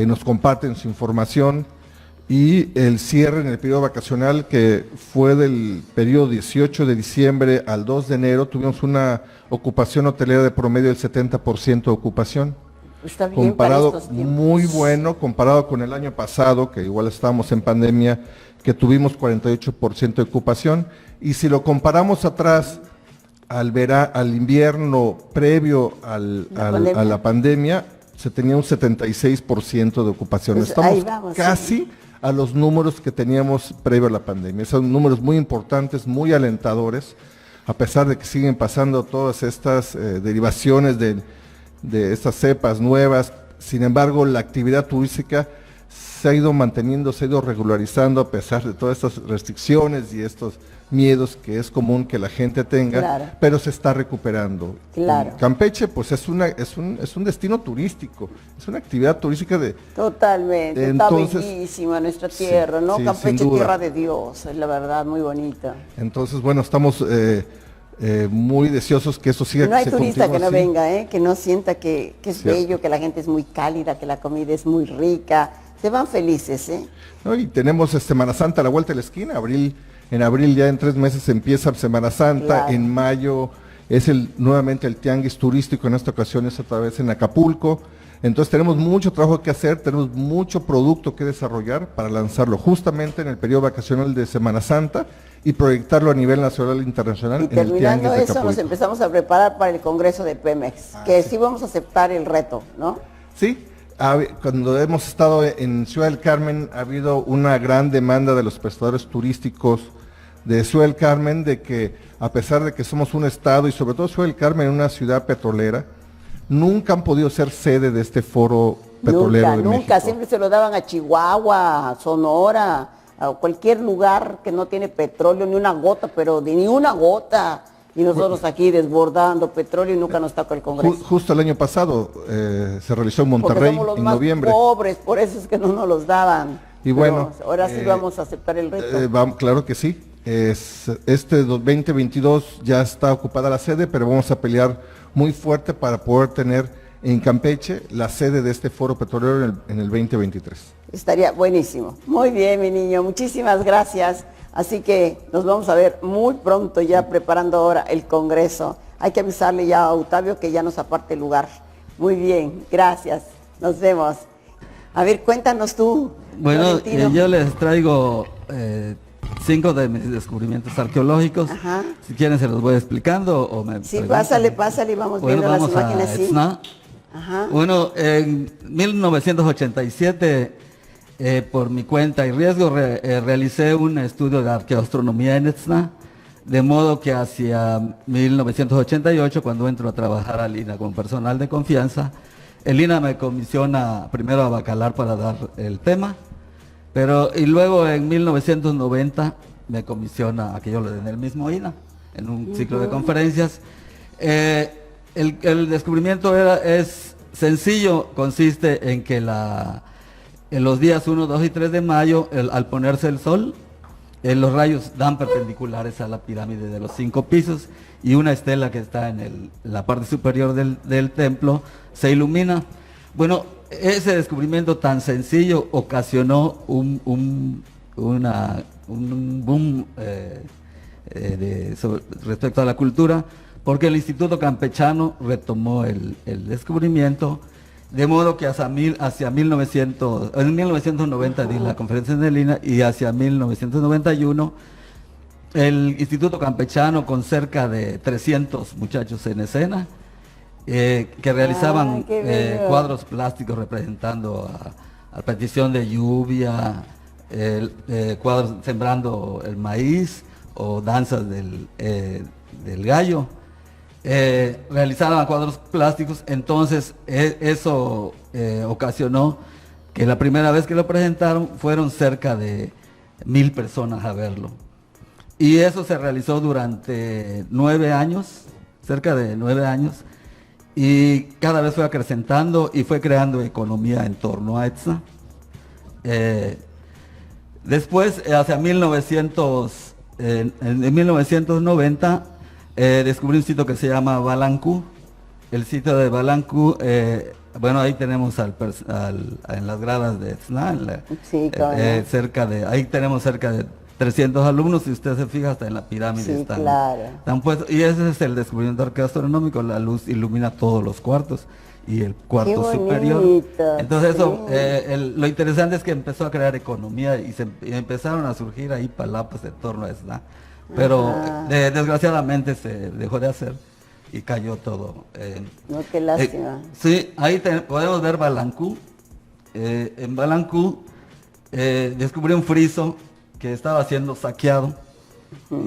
nos comparten su información, y el cierre en el periodo vacacional, que fue del periodo 18 de diciembre al 2 de enero, tuvimos una ocupación hotelera de promedio del 70% de ocupación. Está bien Comparado, para estos tiempos. muy bueno, comparado con el año pasado, que igual estábamos en pandemia, que tuvimos 48% de ocupación. Y si lo comparamos atrás al invierno previo a la pandemia, se tenía un 76% de ocupación. Pues Estamos ahí vamos, casi sí, a los números que teníamos previo a la pandemia. Son números muy importantes, muy alentadores, a pesar de que siguen pasando todas estas derivaciones de estas cepas nuevas. Sin embargo, la actividad turística se ha ido manteniendo, se ha ido regularizando a pesar de todas estas restricciones y estos miedos que es común que la gente tenga, claro, pero se está recuperando. claro. Y Campeche, pues es un destino turístico, es una actividad turística de... Totalmente, Entonces, está bellísima nuestra tierra, sí, ¿no? sí, Campeche, sin duda. tierra de Dios, es la verdad, muy bonita. Entonces, bueno, estamos muy deseosos que eso siga. No hay se turista continúe que no así. venga, que no sienta que es Cierto. bello, que la gente es muy cálida, que la comida es muy rica. Se van felices, ¿eh? ¿No? Y tenemos Semana Santa a la vuelta de la esquina, en abril ya en 3 meses empieza Semana Santa, Claro. en mayo es nuevamente el tianguis turístico, en esta ocasión es otra vez en Acapulco. Entonces tenemos mucho trabajo que hacer, tenemos mucho producto que desarrollar para lanzarlo justamente en el periodo vacacional de Semana Santa y proyectarlo a nivel nacional e internacional Y en el tianguis terminando de eso, nos Acapulco. empezamos a preparar para el Congreso de Pemex, que sí vamos a aceptar el reto, ¿no? Sí, cuando hemos estado en Ciudad del Carmen ha habido una gran demanda de los prestadores turísticos de Ciudad del Carmen de que a pesar de que somos un estado y sobre todo Ciudad del Carmen una ciudad petrolera, nunca han podido ser sede de este foro petrolero de Nunca, México. siempre se lo daban a Chihuahua, a Sonora, a cualquier lugar que no tiene petróleo, ni una gota, pero ni una gota. Y nosotros aquí desbordando petróleo y nunca nos toca el Congreso. Justo el año pasado se realizó en Porque Monterrey somos los en más noviembre. pobres, por eso es que no nos los daban. Y bueno, Pero ahora sí vamos a aceptar el reto. Claro que sí. Este 2022 ya está ocupada la sede, pero vamos a pelear muy fuerte para poder tener en Campeche la sede de este foro petrolero en el 2023. Estaría buenísimo. Muy bien, mi niño, muchísimas gracias. Así que nos vamos a ver muy pronto ya preparando ahora el Congreso. Hay que avisarle ya a Octavio que ya nos aparte el lugar. Muy bien, gracias. Nos vemos. A ver, cuéntanos tú. Bueno, Florentino. yo les traigo 5 de mis descubrimientos arqueológicos. Ajá. Si quieren se los voy explicando o me Sí, preguntan. pásale y vamos Bueno, viendo vamos las imágenes. a Sí. Etzna. Ajá. Bueno, en 1987, por mi cuenta y riesgo, realicé un estudio de arqueoastronomía en Etzna, de modo que hacia 1988, cuando entro a trabajar al INA con personal de confianza, el INA me comisiona primero a Bacalar para dar el tema, y luego en 1990 me comisiona a que yo le den el mismo INA, en un ciclo de conferencias. El descubrimiento es sencillo, consiste en que en los días 1, 2 y 3 de mayo, al ponerse el sol, los rayos dan perpendiculares a la pirámide de los 5 pisos y una estela que está en la parte superior del templo se ilumina. Bueno, ese descubrimiento tan sencillo ocasionó un boom respecto a la cultura, porque el Instituto Campechano retomó el descubrimiento, de modo que en 1990 di la conferencia en el INA y hacia 1991 el Instituto Campechano, con cerca de 300 muchachos en escena, que realizaban qué bello. cuadros plásticos representando a petición de lluvia, cuadros sembrando el maíz o danzas del gallo. Realizaban cuadros plásticos, entonces eso ocasionó que la primera vez que lo presentaron fueron cerca de 1000 personas a verlo. Y eso se realizó durante 9 años, cerca de 9 años, y cada vez fue acrecentando y fue creando economía en torno a Etzna. Después, hacia en 1990, descubrí un sitio que se llama Balancú. El sitio de Balancú, bueno, ahí tenemos en las gradas de Etzna, Sí, claro. ahí tenemos cerca de 300 alumnos, si usted se fija, hasta en la pirámide Sí, están claro. puestos. Y ese es el descubrimiento arqueoastronómico, la luz ilumina todos los cuartos y el cuarto Qué superior. bonito, Entonces eso, sí. lo interesante es que empezó a crear economía y empezaron a surgir ahí palapas en torno a Etzna. pero desgraciadamente se dejó de hacer y cayó todo. No, qué lástima. Sí, ahí podemos ver Balancú. En Balancú descubrí un friso que estaba siendo saqueado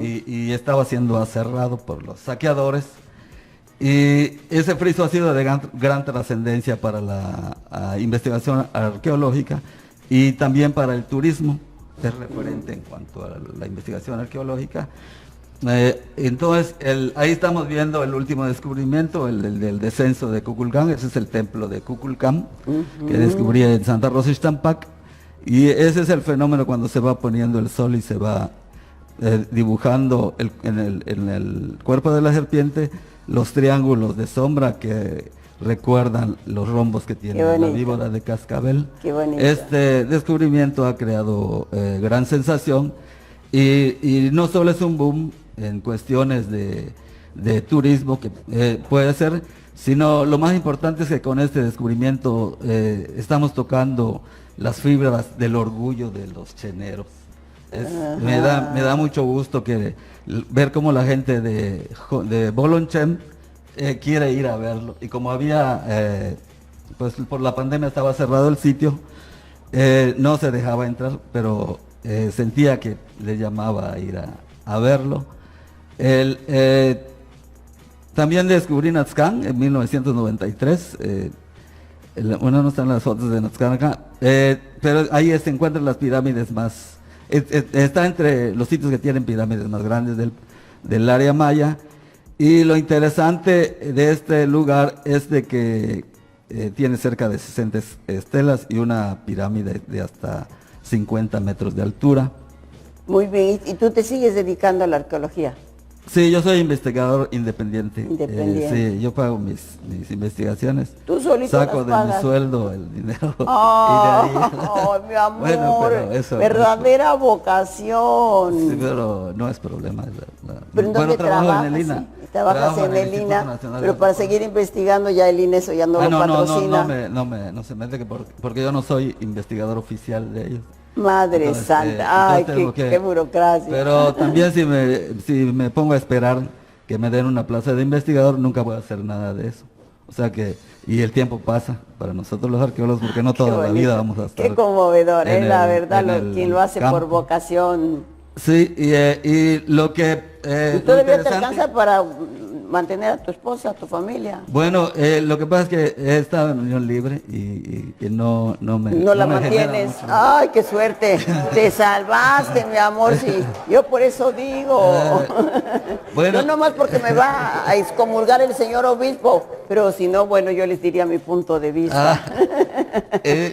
y estaba siendo aserrado por los saqueadores. Y ese friso ha sido de gran trascendencia para la investigación arqueológica y también para el turismo. Es referente en cuanto a la investigación arqueológica. Entonces, ahí estamos viendo el último descubrimiento, el del descenso de Kukulcán. Ese es el templo de Kukulcán, que descubrí en Santa Rosa Ixtampac. Y ese es el fenómeno cuando se va poniendo el sol y se va dibujando en el cuerpo de la serpiente los triángulos de sombra que recuerdan los rombos que tiene la víbora de cascabel. Qué bonito. Este descubrimiento ha creado gran sensación y no solo es un boom en cuestiones de turismo que puede ser, sino lo más importante es que con este descubrimiento estamos tocando las fibras del orgullo de los cheneros. Me da mucho gusto ver cómo la gente de Bolonchem quiere ir a verlo. Y como había, pues por la pandemia estaba cerrado el sitio, no se dejaba entrar, pero sentía que le llamaba a ir a verlo. También descubrí Nazcán en 1993. Bueno, no están las fotos de Nazcán acá, pero ahí se encuentran las pirámides más. Está entre los sitios que tienen pirámides más grandes del área maya. Y lo interesante de este lugar es de que tiene cerca de 60 estelas y una pirámide de hasta 50 metros de altura. Muy bien, ¿y tú te sigues dedicando a la arqueología? Sí, yo soy investigador independiente. Independiente. Sí, yo pago mis investigaciones. ¿Tú solito saco las de pagas? mi sueldo el dinero. Oh, y de ahí. mi amor, Bueno, pero eso, verdadera vocación. Sí, pero no es problema. ¿Pero en dónde trabajo trabajas? en el INA. Sí, trabajas en el Instituto INA, Nacional pero de para Antropología. seguir investigando ya el INA eso ya no lo patrocina. No se mete porque yo no soy investigador oficial de ellos. Madre Entonces, santa, ay, entonces tengo qué burocracia. Pero también si me pongo a esperar que me den una plaza de investigador, nunca voy a hacer nada de eso. O sea que, y el tiempo pasa para nosotros los arqueólogos, porque no toda la vida vamos a estar. Qué conmovedor, la verdad, quien lo hace campo. por vocación. Sí, y lo que... ¿Y lo todavía te interesante- alcanza para mantener a tu esposa, a tu familia? Bueno, lo que pasa es que he estado en unión libre y no me... No la me genera mantienes. mucho. Ay, qué suerte. Te salvaste, mi amor. Sí. Yo por eso digo. bueno. No nomás porque me va a excomulgar el señor obispo, pero si no, bueno, yo les diría mi punto de vista.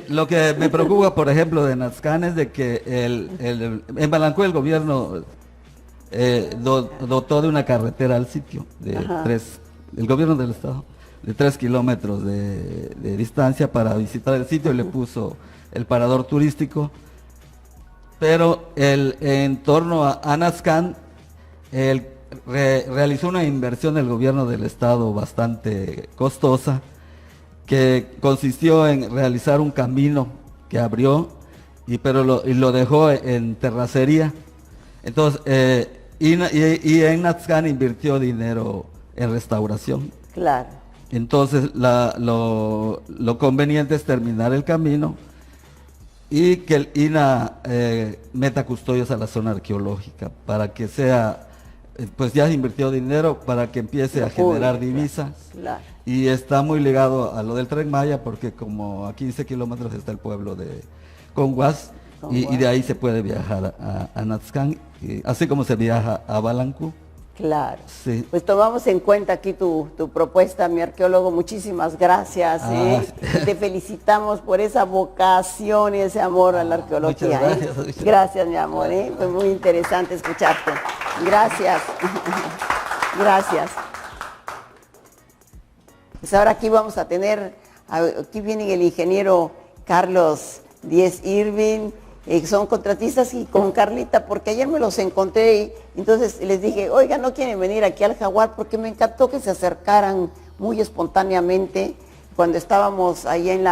Lo que me preocupa, por ejemplo, de Nazcán es de que en Balancú el gobierno dotó de una carretera al sitio el gobierno del estado de 3 kilómetros de distancia para visitar el sitio y le puso el parador turístico, pero en torno a Nazcán realizó una inversión del gobierno del estado bastante costosa, que consistió en realizar un camino que abrió pero lo dejó en terracería. Entonces y en Nazcán invirtió dinero en restauración. Claro. Entonces lo conveniente es terminar el camino y que el INA meta custodios a la zona arqueológica para que sea, pues ya invirtió dinero para que empiece a generar divisas. Claro. Y está muy ligado a lo del Tren Maya porque como a 15 kilómetros está el pueblo de Conguas y de ahí se puede viajar a Nazcán, así como se viaja a Balancú. Claro. Sí. Pues tomamos en cuenta aquí tu propuesta, mi arqueólogo. Muchísimas gracias. Te felicitamos por esa vocación y ese amor a la arqueología. Muchas gracias. Gracias, mi amor. Fue muy interesante escucharte. Gracias. Gracias. Pues ahora aquí vamos a tener, aquí viene el ingeniero Carlos Díez Irving, son contratistas, y con Carlita, porque ayer me los encontré y entonces les dije, oiga, ¿no quieren venir aquí al Jaguar? Porque me encantó que se acercaran muy espontáneamente cuando estábamos ahí en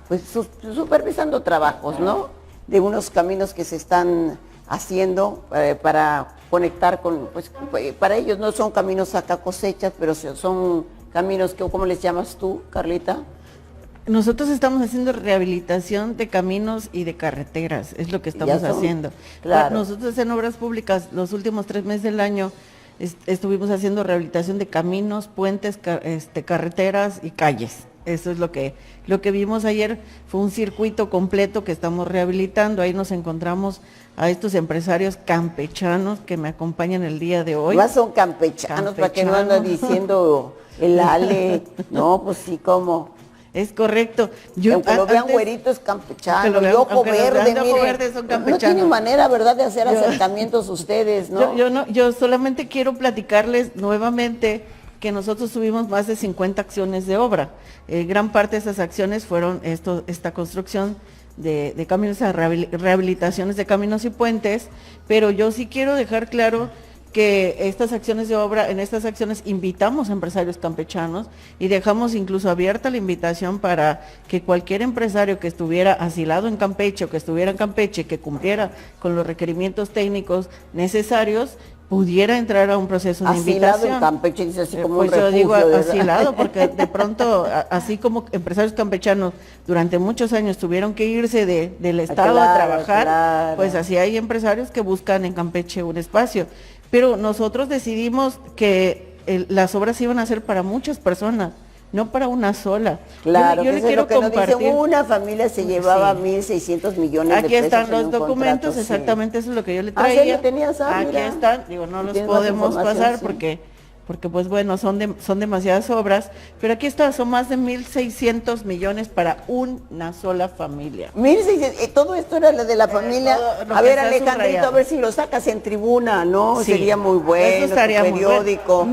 pues supervisando trabajos, ¿no? De unos caminos que se están haciendo para conectar con, pues para ellos no son caminos saca cosechas, pero son caminos que, ¿cómo les llamas tú, Carlita? Nosotros estamos haciendo rehabilitación de caminos y de carreteras, es lo que estamos haciendo. Claro. Nosotros en Obras Públicas, los últimos 3 meses del año, estuvimos haciendo rehabilitación de caminos, puentes, carreteras y calles. Eso es lo que vimos ayer, fue un circuito completo que estamos rehabilitando. Ahí nos encontramos a estos empresarios campechanos que me acompañan el día de hoy. Más son campechanos, para que no andan diciendo el Ale, no, pues sí, como. Es correcto. Aunque lo vean güerito es campechano, y ojo verde, son mire, no tienen manera, ¿verdad?, de hacer acercamientos ustedes, ¿no? Yo solamente quiero platicarles nuevamente que nosotros tuvimos más de 50 acciones de obra. Gran parte de esas acciones fueron esta construcción de caminos, rehabilitaciones de caminos y puentes, pero yo sí quiero dejar claro que estas acciones de obra, en estas acciones invitamos a empresarios campechanos y dejamos incluso abierta la invitación para que cualquier empresario que estuviera asilado en Campeche o que estuviera en Campeche, que cumpliera con los requerimientos técnicos necesarios, pudiera entrar a un proceso de invitación. Asilado en Campeche, dice así como pues un refugio, yo digo ¿verdad? asilado, porque de pronto, así como empresarios campechanos durante muchos años tuvieron que irse del estado a trabajar, claro. Pues así hay empresarios que buscan en Campeche un espacio. Pero nosotros decidimos que las obras iban a ser para muchas personas, no para una sola. Claro, yo le quiero compartir. Dicen, una familia se llevaba 1.600 millones Aquí de pesos. están los en un documentos, contrato, exactamente eso es lo que yo le ¿sí traía. tenías? Aquí Mira. están, digo, no los Tienes más podemos información, pasar sí. porque pues bueno, son demasiadas obras, pero aquí está, son más de 1.600 millones para una sola familia. 1.600, todo esto era lo de la familia. todo lo A que ver, está Alejandrito, subrayado. a ver si lo sacas en tribuna, ¿no? Sí, Sería muy bueno, eso estaría tu muy bueno. periódico.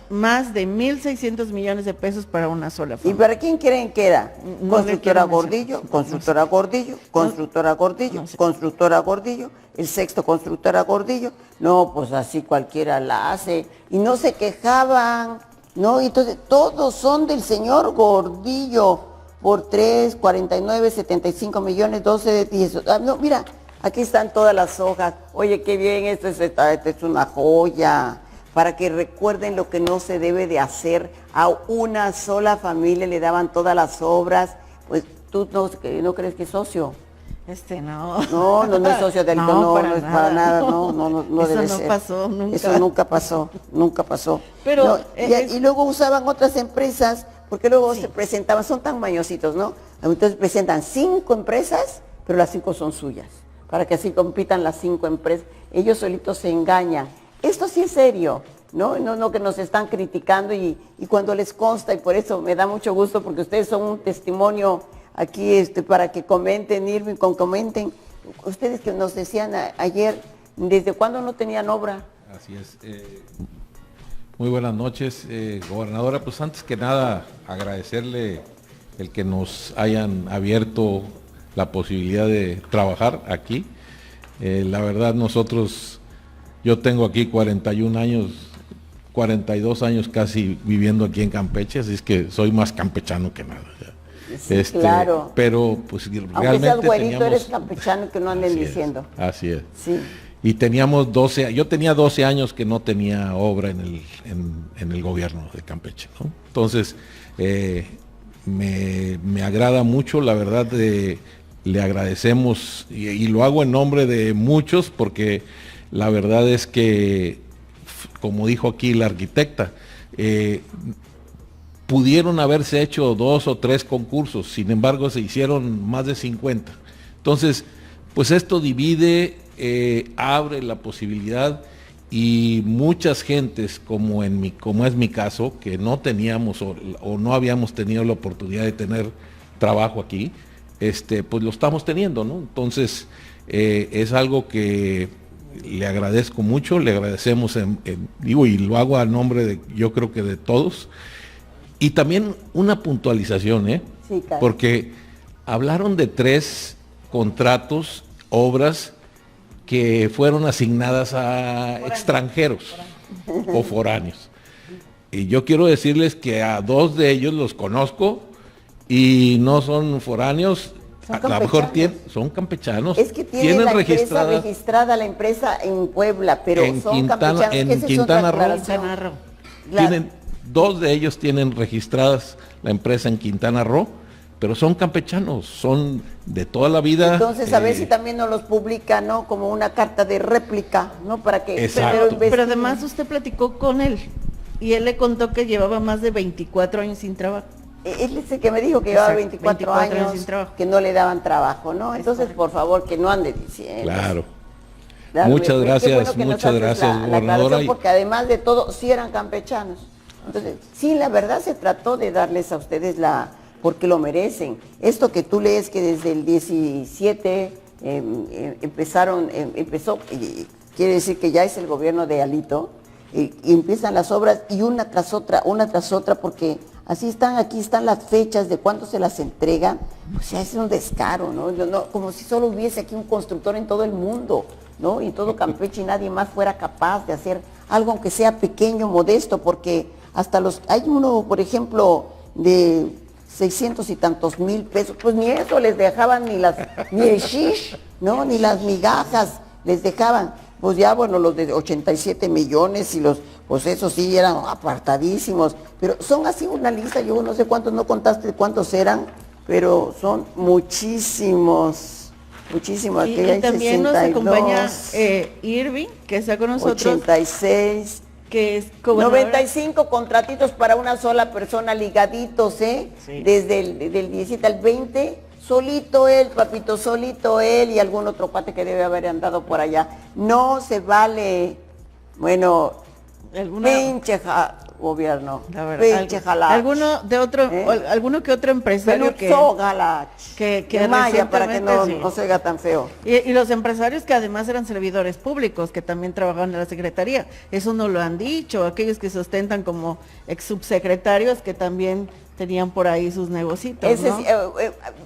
más de 1.600 millones de pesos para una sola ¿Y familia. para quién creen que era? No Constructora le quiero Gordillo, mencionar. constructora Gordillo, constructora Gordillo, No sé. constructora Gordillo, el sexto constructora Gordillo. No, pues así cualquiera la hace. Y no se quejaban, ¿no? Y entonces todos son del señor Gordillo por 3, 49, 75 millones, 12, 10. No, mira, aquí están todas las hojas. Oye, qué bien, esto es una joya. Para que recuerden lo que no se debe de hacer. A una sola familia le daban todas las obras. Pues tú no crees que es socio. No. No es socio del no es para nada, no Eso debe no ser. pasó nunca. Eso nunca pasó. Pero, No, y luego usaban otras empresas, porque luego se presentaban, son tan mañositos, ¿no? Entonces presentan 5 empresas, pero las 5 son suyas, para que así compitan las 5 empresas. Ellos solitos se engañan. Esto sí es serio, no que nos están criticando y cuando les consta, y por eso me da mucho gusto, porque ustedes son un testimonio aquí para que comenten, Irving, comenten. Ustedes que nos decían ayer, ¿desde cuándo no tenían obra? Así es. Muy buenas noches, gobernadora. Pues antes que nada, agradecerle el que nos hayan abierto la posibilidad de trabajar aquí. La verdad, yo tengo aquí 41 años, 42 años casi viviendo aquí en Campeche, así es que soy más campechano que nada. Sí, claro. Pero pues Aunque realmente seas güerito, teníamos... eres campechano, que no anden diciendo. Así es. Sí. Y teníamos yo tenía 12 años que no tenía obra en el gobierno de Campeche, ¿no? Entonces, me agrada mucho, la verdad, le agradecemos, y lo hago en nombre de muchos, porque la verdad es que, como dijo aquí la arquitecta, pudieron haberse hecho 2 o 3 concursos, sin embargo se hicieron más de 50. Entonces, pues esto divide, abre la posibilidad, y muchas gentes, como es mi caso, que no teníamos o no habíamos tenido la oportunidad de tener trabajo aquí, pues lo estamos teniendo, ¿no? Entonces, es algo que le agradezco mucho, le agradecemos, y lo hago a nombre yo creo que de todos. Y también una puntualización, Sí, claro. porque hablaron de 3 contratos, obras que fueron asignadas a extranjeros o foráneos. Y yo quiero decirles que a 2 de ellos los conozco y no son foráneos, Son a lo mejor campechanos. son campechanos. Es que tienen la empresa registrada la empresa en Puebla, pero en son Quintana- campechanos. en Esa es otra Quintana Roo. aclaración. Quintana Roo. Tienen, dos de ellos tienen registradas la empresa en Quintana Roo, pero son campechanos, son de toda la vida. Entonces, a ver si también nos los publica, ¿no? Como una carta de réplica, ¿no? Para que... Exacto. Pero además usted platicó con él y él le contó que llevaba más de 24 años sin trabajo. Él es el que me dijo que llevaba Exacto, 24 años sin trabajo. que no le daban trabajo, ¿no? Entonces, por favor, que no ande diciendo. Claro. Claro, Muchas qué gracias, bueno que nos muchas haces gracias, la gobernadora. aclaración, porque además de todo, sí eran campechanos. Entonces, sí, la verdad se trató de darles a ustedes porque lo merecen. Esto que tú lees que desde el 17 empezó, quiere decir que ya es el gobierno de Alito, y empiezan las obras y una tras otra, porque así están, aquí están las fechas de cuándo se las entregan. O sea, es un descaro, ¿no? Como si solo hubiese aquí un constructor en todo el mundo, ¿no? Y en todo Campeche y nadie más fuera capaz de hacer algo aunque sea pequeño, modesto, porque hay uno, por ejemplo, de 600 y tantos mil pesos, pues ni eso les dejaban, ni el shish, ¿no? Ni las migajas les dejaban. Pues ya, bueno, los de 87 millones y pues esos sí eran apartadísimos, pero son así una lista, yo no sé cuántos, no contaste cuántos eran, pero son muchísimos, muchísimos. Y, Aquí hay también 62, nos acompaña Irving, que está con nosotros, 86, que es gobernadora. 95 contratitos para una sola persona ligaditos, ¿eh? Sí. Desde del 17 al 20, solito él, papito, solito él y algún otro cuate que debe haber andado por allá. No se vale, bueno, pinche gobierno, La verdad, pinche jalach. alguno que otro empresario que Maya, para que recientemente, no se oiga tan feo. y los empresarios que además eran servidores públicos, que también trabajaban en la Secretaría, eso no lo han dicho, aquellos que se ostentan como ex subsecretarios que también tenían por ahí sus negocios, ¿no?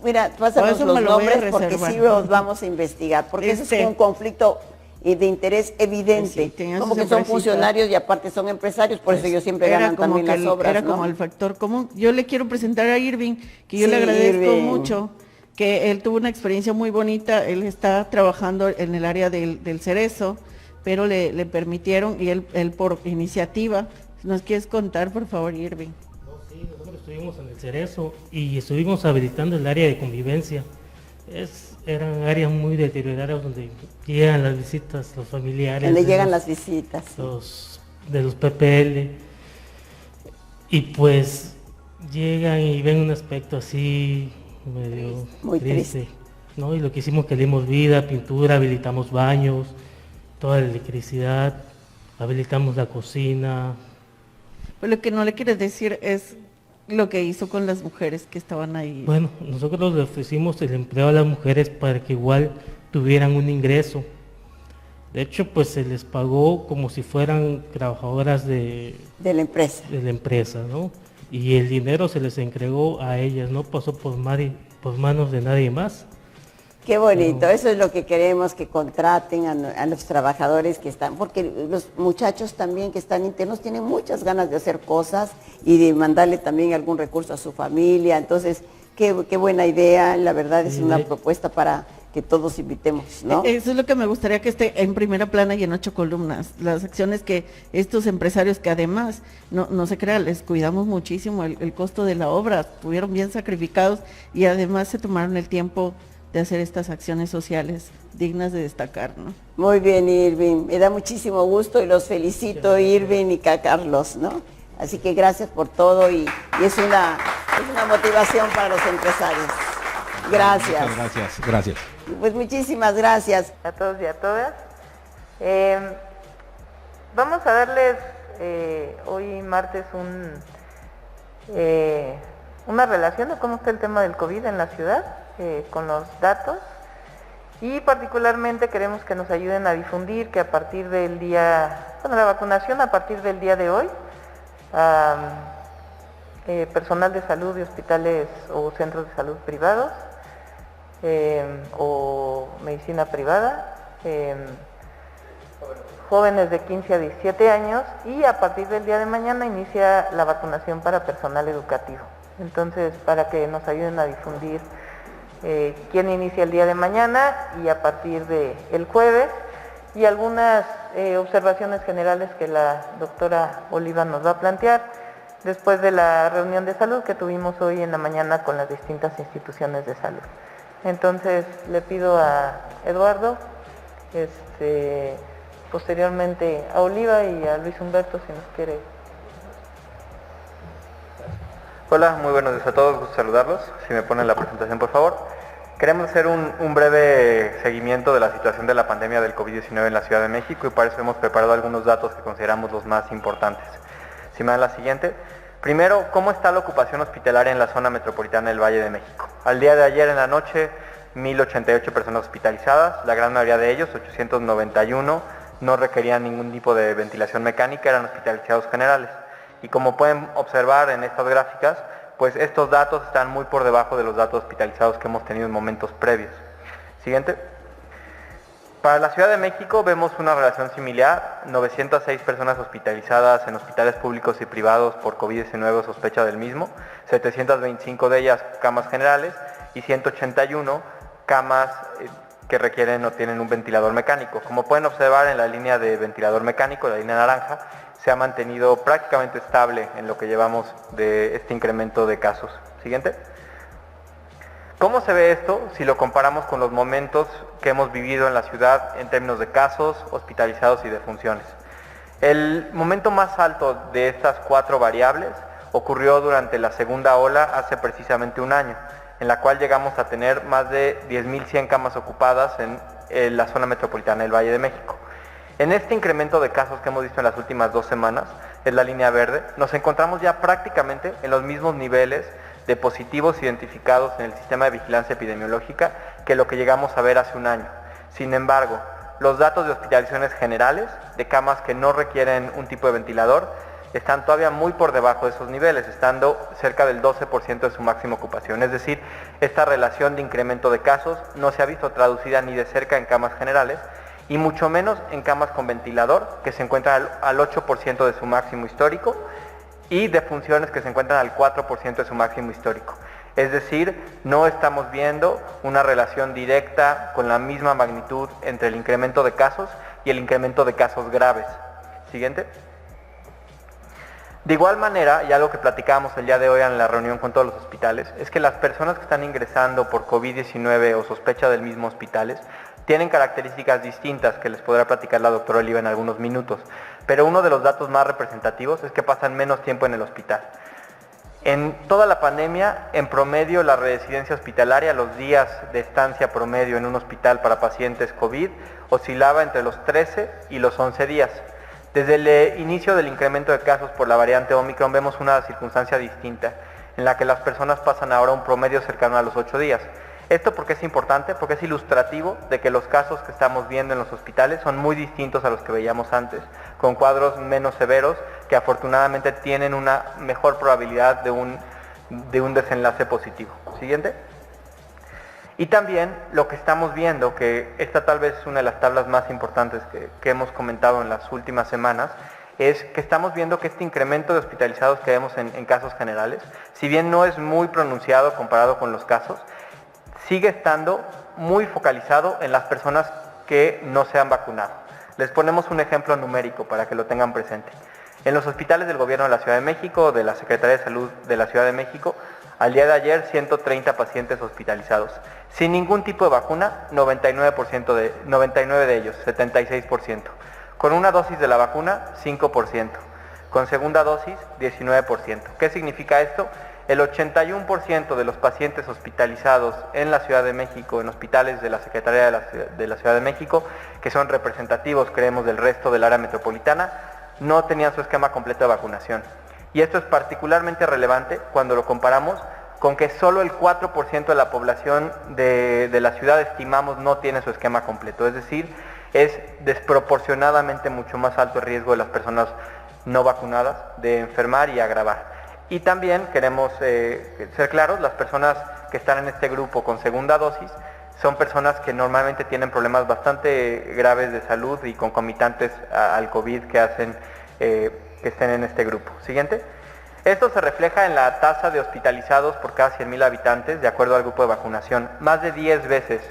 Mira, pásanos Eso los me lo voy a nombres porque reservar. sí los vamos a investigar, porque ese es un conflicto de interés evidente, Sí, tenían como sus que son empresitas. funcionarios y aparte son empresarios, por eso ellos siempre ganan como también que las obras, era ¿no? como el factor común. Yo le quiero presentar a Irving, que yo Sí, le agradezco Irving. mucho, que él tuvo una experiencia muy bonita, él está trabajando en el área del Cerezo, pero le permitieron, y él por iniciativa, ¿nos quieres contar, por favor, Irving? Sí, nosotros estuvimos en el Cerezo y estuvimos habilitando el área de convivencia. Eran áreas muy deterioradas donde llegan las visitas, los familiares. Donde llegan las visitas. De los PPL. Y pues llegan y ven un aspecto así medio Muy triste. ¿no? Y lo que hicimos, que le dimos vida, pintura, habilitamos baños, toda la electricidad, habilitamos la cocina. Pues lo que no le quieres decir es lo que hizo con las mujeres que estaban ahí. Bueno, nosotros le ofrecimos el empleo a las mujeres para que igual tuvieran un ingreso. De hecho, pues se les pagó como si fueran trabajadoras de la empresa, ¿no? Y el dinero se les entregó a ellas, no pasó por manos de nadie más. Qué bonito, eso es lo que queremos, que contraten a los trabajadores que están, porque los muchachos también que están internos tienen muchas ganas de hacer cosas y de mandarle también algún recurso a su familia, entonces qué buena idea, la verdad es una propuesta para que todos invitemos, ¿no? Eso es lo que me gustaría que esté en primera plana y en 8 columnas, las acciones que estos empresarios que además, no se crea, les cuidamos muchísimo el costo de la obra, estuvieron bien sacrificados y además se tomaron el tiempo de hacer estas acciones sociales dignas de destacar, ¿no? Muy bien, Irving, me da muchísimo gusto y los felicito, Irving y Carlos, ¿no? Así que gracias por todo y es una motivación para los empresarios. Gracias. Muchas gracias. Pues muchísimas gracias. A todos y a todas. Vamos a darles hoy martes una relación de cómo está el tema del COVID en la ciudad, con los datos, y particularmente queremos que nos ayuden a difundir que a partir del la vacunación a partir del día de hoy, personal de salud de hospitales o centros de salud privados, o medicina privada, jóvenes de 15 a 17 años, y a partir del día de mañana inicia la vacunación para personal educativo. Entonces, para que nos ayuden a difundir quién inicia el día de mañana y a partir del jueves, y algunas observaciones generales que la doctora Oliva nos va a plantear después de la reunión de salud que tuvimos hoy en la mañana con las distintas instituciones de salud. Entonces le pido a Eduardo, posteriormente a Oliva y a Luis Humberto si nos quiere. Hola, muy buenos días a todos, gusto saludarlos. Si me ponen la presentación, por favor. Queremos hacer un breve seguimiento de la situación de la pandemia del COVID-19 en la Ciudad de México y para eso hemos preparado algunos datos que consideramos los más importantes. Si me dan la siguiente. Primero, ¿cómo está la ocupación hospitalaria en la zona metropolitana del Valle de México? Al día de ayer en la noche, 1.088 personas hospitalizadas, la gran mayoría de ellos, 891, no requerían ningún tipo de ventilación mecánica, eran hospitalizados generales. Y como pueden observar en estas gráficas, pues estos datos están muy por debajo de los datos hospitalizados que hemos tenido en momentos previos. Siguiente. Para la Ciudad de México vemos una relación similar, 906 personas hospitalizadas en hospitales públicos y privados por COVID-19 o sospecha del mismo, 725 de ellas camas generales y 181 camas que requieren o tienen un ventilador mecánico. Como pueden observar en la línea de ventilador mecánico, la línea naranja, se ha mantenido prácticamente estable en lo que llevamos de este incremento de casos. Siguiente. ¿Cómo se ve esto si lo comparamos con los momentos que hemos vivido en la ciudad en términos de casos, hospitalizados y defunciones? El momento más alto de estas 4 variables ocurrió durante la segunda ola hace precisamente un año, en la cual llegamos a tener más de 10.100 camas ocupadas en la zona metropolitana del Valle de México. En este incremento de casos que hemos visto en las últimas 2 semanas, es la línea verde, nos encontramos ya prácticamente en los mismos niveles de positivos identificados en el sistema de vigilancia epidemiológica que lo que llegamos a ver hace un año. Sin embargo, los datos de hospitalizaciones generales, de camas que no requieren un tipo de ventilador, están todavía muy por debajo de esos niveles, estando cerca del 12% de su máxima ocupación. Es decir, esta relación de incremento de casos no se ha visto traducida ni de cerca en camas generales, y mucho menos en camas con ventilador, que se encuentran al 8% de su máximo histórico, y defunciones que se encuentran al 4% de su máximo histórico. Es decir, no estamos viendo una relación directa con la misma magnitud entre el incremento de casos y el incremento de casos graves. Siguiente. De igual manera, y algo que platicábamos el día de hoy en la reunión con todos los hospitales, es que las personas que están ingresando por COVID-19 o sospecha del mismo hospitales tienen características distintas que les podrá platicar la doctora Oliva en algunos minutos, pero uno de los datos más representativos es que pasan menos tiempo en el hospital. En toda la pandemia, en promedio, la residencia hospitalaria, los días de estancia promedio en un hospital para pacientes COVID, oscilaba entre los 13 y los 11 días. Desde el inicio del incremento de casos por la variante Omicron vemos una circunstancia distinta, en la que las personas pasan ahora un promedio cercano a los 8 días. Esto porque es importante, porque es ilustrativo de que los casos que estamos viendo en los hospitales son muy distintos a los que veíamos antes, con cuadros menos severos que afortunadamente tienen una mejor probabilidad de un desenlace positivo. Siguiente. Y también lo que estamos viendo, que esta tal vez es una de las tablas más importantes que hemos comentado en las últimas semanas, es que estamos viendo que este incremento de hospitalizados que vemos en casos generales, si bien no es muy pronunciado comparado con los casos, sigue estando muy focalizado en las personas que no se han vacunado. Les ponemos un ejemplo numérico para que lo tengan presente. En los hospitales del gobierno de la Ciudad de México, de la Secretaría de Salud de la Ciudad de México, al día de ayer 130 pacientes hospitalizados. Sin ningún tipo de vacuna, 99 de ellos, 76%. Con una dosis de la vacuna, 5%. Con segunda dosis, 19%. ¿Qué significa esto? El 81% de los pacientes hospitalizados en la Ciudad de México, en hospitales de la Secretaría de la Ciudad de México, que son representativos, creemos, del resto del área metropolitana, no tenían su esquema completo de vacunación. Y esto es particularmente relevante cuando lo comparamos con que solo el 4% de la población de la ciudad estimamos no tiene su esquema completo. Es decir, es desproporcionadamente mucho más alto el riesgo de las personas no vacunadas de enfermar y agravar. Y también queremos ser claros, las personas que están en este grupo con segunda dosis son personas que normalmente tienen problemas bastante graves de salud y concomitantes al COVID que hacen que estén en este grupo. Siguiente. Esto se refleja en la tasa de hospitalizados por cada 100,000 habitantes, de acuerdo al grupo de vacunación, más de 10 veces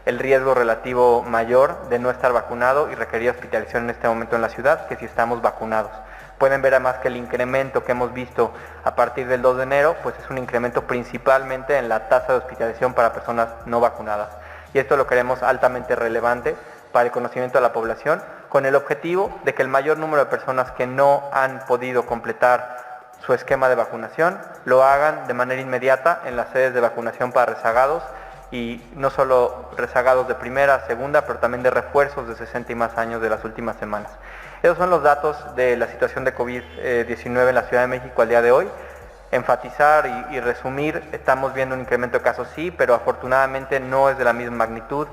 el riesgo relativo mayor de no estar vacunado y requerir hospitalización en este momento en la ciudad que si estamos vacunados. Pueden ver además que el incremento que hemos visto a partir del 2 de enero, pues es un incremento principalmente en la tasa de hospitalización para personas no vacunadas. Y esto lo creemos altamente relevante para el conocimiento de la población, con el objetivo de que el mayor número de personas que no han podido completar su esquema de vacunación lo hagan de manera inmediata en las sedes de vacunación para rezagados, y no solo rezagados de primera, segunda, pero también de refuerzos de 60 y más años de las últimas semanas. Esos son los datos de la situación de COVID-19 en la Ciudad de México al día de hoy. Enfatizar y resumir, estamos viendo un incremento de casos, sí, pero afortunadamente no es de la misma magnitud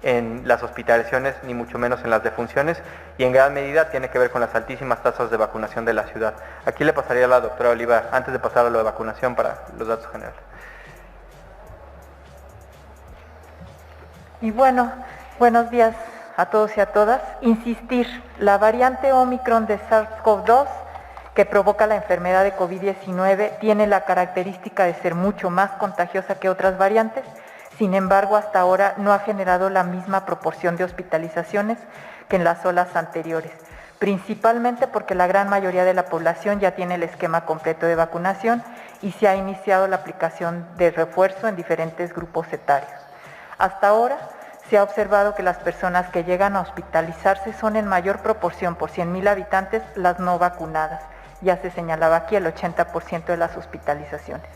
en las hospitalizaciones, ni mucho menos en las defunciones, y en gran medida tiene que ver con las altísimas tasas de vacunación de la ciudad. Aquí le pasaría a la doctora Oliva, antes de pasar a lo de vacunación, para los datos generales. Y bueno, buenos días a todos y a todas. Insistir, la variante Omicron de SARS-CoV-2 que provoca la enfermedad de COVID-19 tiene la característica de ser mucho más contagiosa que otras variantes. Sin embargo, hasta ahora no ha generado la misma proporción de hospitalizaciones que en las olas anteriores, principalmente porque la gran mayoría de la población ya tiene el esquema completo de vacunación y se ha iniciado la aplicación de refuerzo en diferentes grupos etarios. Hasta ahora se ha observado que las personas que llegan a hospitalizarse son en mayor proporción por 100,000 habitantes las no vacunadas. Ya se señalaba aquí el 80% de las hospitalizaciones.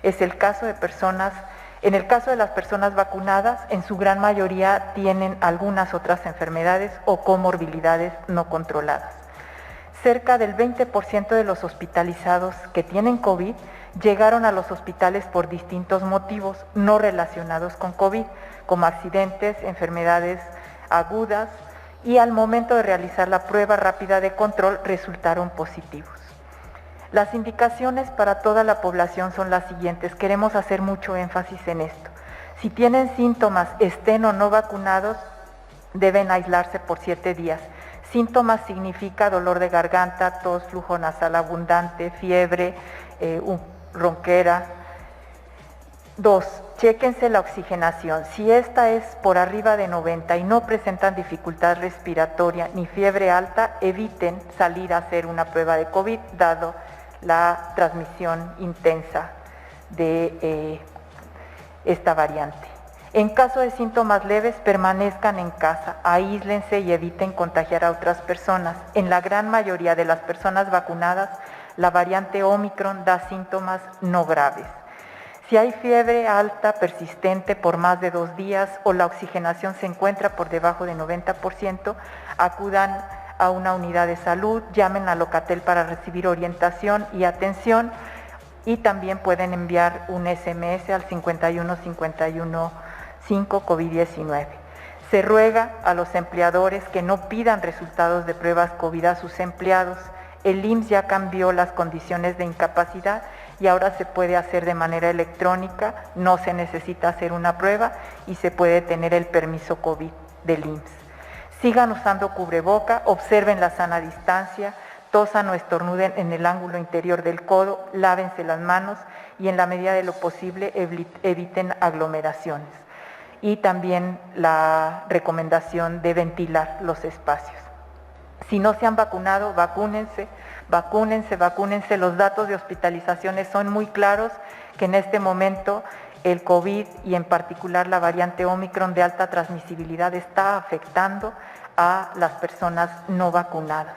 Es el caso de personas, en el caso de las personas vacunadas, en su gran mayoría tienen algunas otras enfermedades o comorbilidades no controladas. Cerca del 20% de los hospitalizados que tienen COVID llegaron a los hospitales por distintos motivos no relacionados con COVID, como accidentes, enfermedades agudas, y al momento de realizar la prueba rápida de control resultaron positivos. Las indicaciones para toda la población son las siguientes. Queremos hacer mucho énfasis en esto. Si tienen síntomas, estén o no vacunados, deben aislarse por 7 días. Síntomas significa dolor de garganta, tos, flujo nasal abundante, fiebre, ronquera. 2. Chéquense la oxigenación. Si esta es por arriba de 90 y no presentan dificultad respiratoria ni fiebre alta, eviten salir a hacer una prueba de COVID, dado la transmisión intensa de esta variante. En caso de síntomas leves, permanezcan en casa, aíslense y eviten contagiar a otras personas. En la gran mayoría de las personas vacunadas, la variante Omicron da síntomas no graves. Si hay fiebre alta persistente por más de 2 días o la oxigenación se encuentra por debajo de 90%, acudan a una unidad de salud, llamen a Locatel para recibir orientación y atención, y también pueden enviar un SMS al 51515 COVID-19. Se ruega a los empleadores que no pidan resultados de pruebas COVID a sus empleados. El IMSS ya cambió las condiciones de incapacidad y ahora se puede hacer de manera electrónica, no se necesita hacer una prueba y se puede tener el permiso COVID del IMSS. Sigan usando cubreboca, observen la sana distancia, tosan o estornuden en el ángulo interior del codo, lávense las manos y en la medida de lo posible eviten aglomeraciones. Y también la recomendación de ventilar los espacios. Si no se han vacunado, vacúnense. Los datos de hospitalizaciones son muy claros, que en este momento el COVID y en particular la variante Omicron de alta transmisibilidad está afectando a las personas no vacunadas.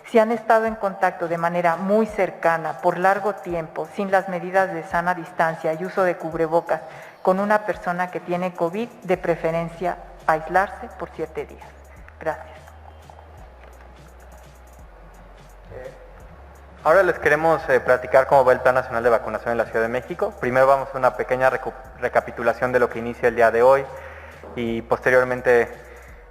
Si han estado en contacto de manera muy cercana por largo tiempo, sin las medidas de sana distancia y uso de cubrebocas con una persona que tiene COVID, de preferencia aislarse por 7 días. Gracias. Ahora les queremos platicar cómo va el Plan Nacional de Vacunación en la Ciudad de México. Primero vamos a hacer una pequeña recapitulación de lo que inicia el día de hoy y posteriormente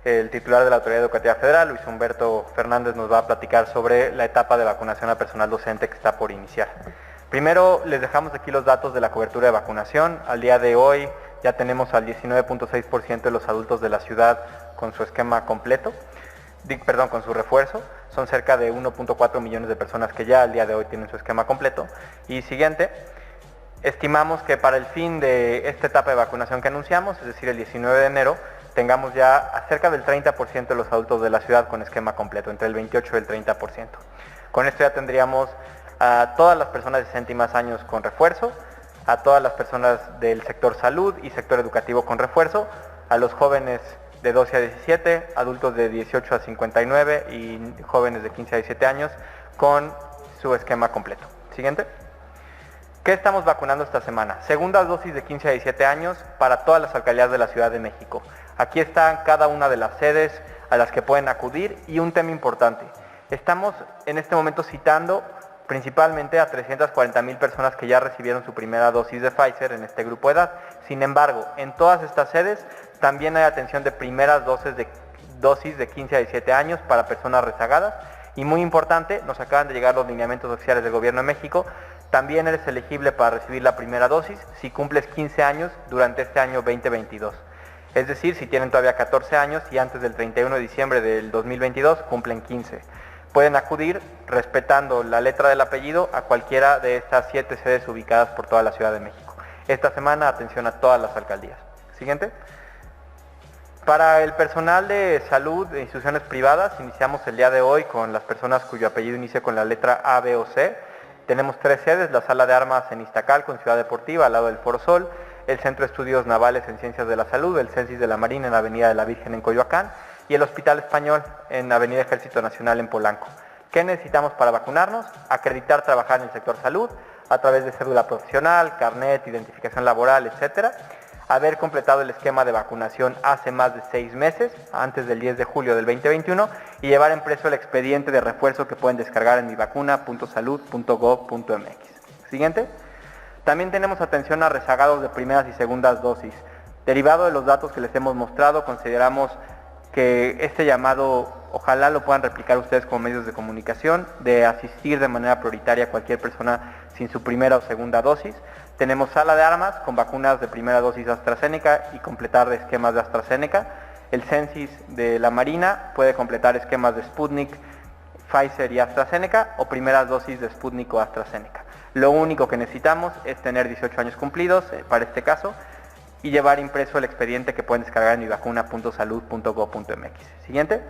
el titular de la Autoridad Educativa Federal, Luis Humberto Fernández, nos va a platicar sobre la etapa de vacunación al personal docente que está por iniciar. Primero les dejamos aquí los datos de la cobertura de vacunación. Al día de hoy ya tenemos al 19.6% de los adultos de la ciudad con su esquema completo, con su refuerzo. son cerca de 1.4 millones de personas que ya al día de hoy tienen su esquema completo. Y siguiente, estimamos que para el fin de esta etapa de vacunación que anunciamos, es decir, el 19 de enero, tengamos ya cerca del 30% de los adultos de la ciudad con esquema completo, entre el 28 y el 30%. Con esto ya tendríamos a todas las personas de 60 y más años con refuerzo, a todas las personas del sector salud y sector educativo con refuerzo, a los jóvenes de 12 a 17, adultos de 18 a 59 y jóvenes de 15 a 17 años con su esquema completo. Siguiente. ¿Qué estamos vacunando esta semana? Segunda dosis de 15 a 17 años para todas las alcaldías de la Ciudad de México. Aquí están cada una de las sedes a las que pueden acudir y un tema importante. Estamos en este momento citando principalmente a 340,000 personas que ya recibieron su primera dosis de Pfizer en este grupo de edad. Sin embargo, en todas estas sedes también hay atención de primeras dosis de 15 a 17 años para personas rezagadas. Y muy importante, nos acaban de llegar los lineamientos oficiales del Gobierno de México. También eres elegible para recibir la primera dosis si cumples 15 años durante este año 2022. Es decir, si tienen todavía 14 años y antes del 31 de diciembre del 2022 cumplen 15. Pueden acudir, respetando la letra del apellido, a cualquiera de estas 7 sedes ubicadas por toda la Ciudad de México. Esta semana, atención a todas las alcaldías. Siguiente. Para el personal de salud de instituciones privadas, iniciamos el día de hoy con las personas cuyo apellido inicia con la letra A, B o C. Tenemos 3 sedes, la Sala de Armas en Iztacalco, en Ciudad Deportiva, al lado del Foro Sol, el Centro de Estudios Navales en Ciencias de la Salud, el Censis de la Marina en Avenida de la Virgen en Coyoacán y el Hospital Español en Avenida Ejército Nacional en Polanco. ¿Qué necesitamos para vacunarnos? Acreditar trabajar en el sector salud a través de cédula profesional, carnet, identificación laboral, etcétera. Haber completado el esquema de vacunación hace más de 6 meses, antes del 10 de julio del 2021, y llevar impreso el expediente de refuerzo que pueden descargar en mivacuna.salud.gov.mx. Siguiente. También tenemos atención a rezagados de primeras y segundas dosis. Derivado de los datos que les hemos mostrado, consideramos que este llamado, ojalá lo puedan replicar ustedes como medios de comunicación, de asistir de manera prioritaria a cualquier persona sin su primera o segunda dosis. Tenemos Sala de Armas con vacunas de primera dosis AstraZeneca y completar de esquemas de AstraZeneca. El Censis de la Marina puede completar esquemas de Sputnik, Pfizer y AstraZeneca o primeras dosis de Sputnik o AstraZeneca. Lo único que necesitamos es tener 18 años cumplidos para este caso y llevar impreso el expediente que pueden descargar en mivacuna.salud.gov.mx. Siguiente.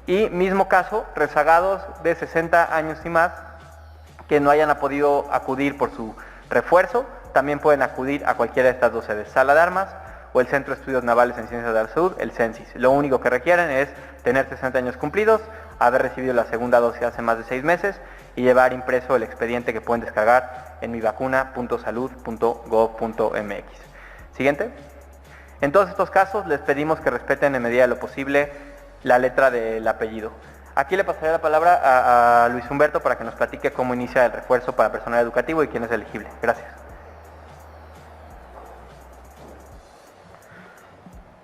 Y mismo caso, rezagados de 60 años y más que no hayan podido acudir por su refuerzo, también pueden acudir a cualquiera de estas 2 sedes, Sala de Armas o el Centro de Estudios Navales en Ciencias de la Salud, el Censis. Lo único que requieren es tener 60 años cumplidos, haber recibido la segunda dosis hace más de 6 meses y llevar impreso el expediente que pueden descargar en mivacuna.salud.gov.mx. Siguiente. En todos estos casos les pedimos que respeten en medida de lo posible la letra del apellido. Aquí le pasaré la palabra a Luis Humberto para que nos platique cómo inicia el refuerzo para personal educativo y quién es elegible. Gracias.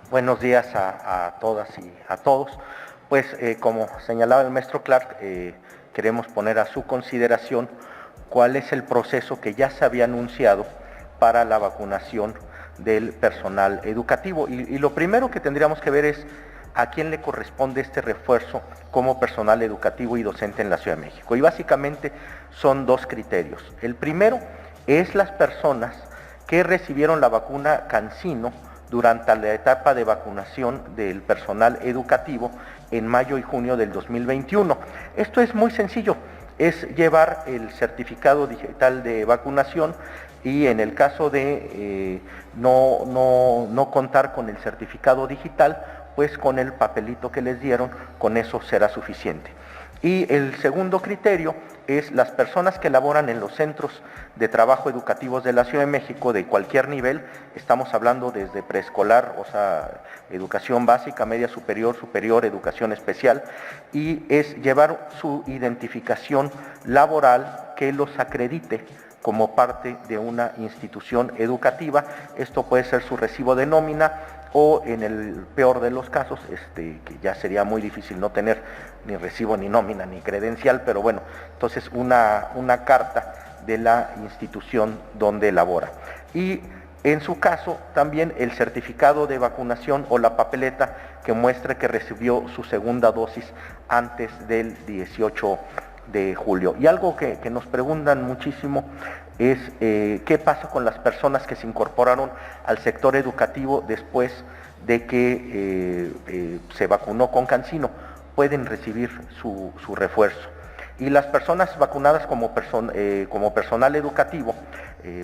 Buenos días a todas y a todos. Pues como señalaba el maestro Clark, queremos poner a su consideración cuál es el proceso que ya se había anunciado para la vacunación del personal educativo. Y lo primero que tendríamos que ver es a quién le corresponde este refuerzo como personal educativo y docente en la Ciudad de México. Y básicamente son 2 criterios. El primero es las personas que recibieron la vacuna CanSino durante la etapa de vacunación del personal educativo en mayo y junio del 2021. Esto es muy sencillo, es llevar el certificado digital de vacunación y en el caso de no contar con el certificado digital, pues con el papelito que les dieron, con eso será suficiente. Y el segundo criterio es las personas que laboran en los centros de trabajo educativos de la Ciudad de México de cualquier nivel, estamos hablando desde preescolar, o sea, educación básica, media superior, superior, educación especial, y es llevar su identificación laboral que los acredite como parte de una institución educativa. Esto puede ser su recibo de nómina o en el peor de los casos, que ya sería muy difícil no tener ni recibo, ni nómina, ni credencial, pero bueno, entonces una carta de la institución donde labora. Y En su caso, también el certificado de vacunación o la papeleta que muestre que recibió su segunda dosis antes del 18 de julio. Y algo que nos preguntan muchísimo es qué pasa con las personas que se incorporaron al sector educativo después de que se vacunó con CanSino. Pueden recibir su refuerzo. Y las personas vacunadas como personal educativo,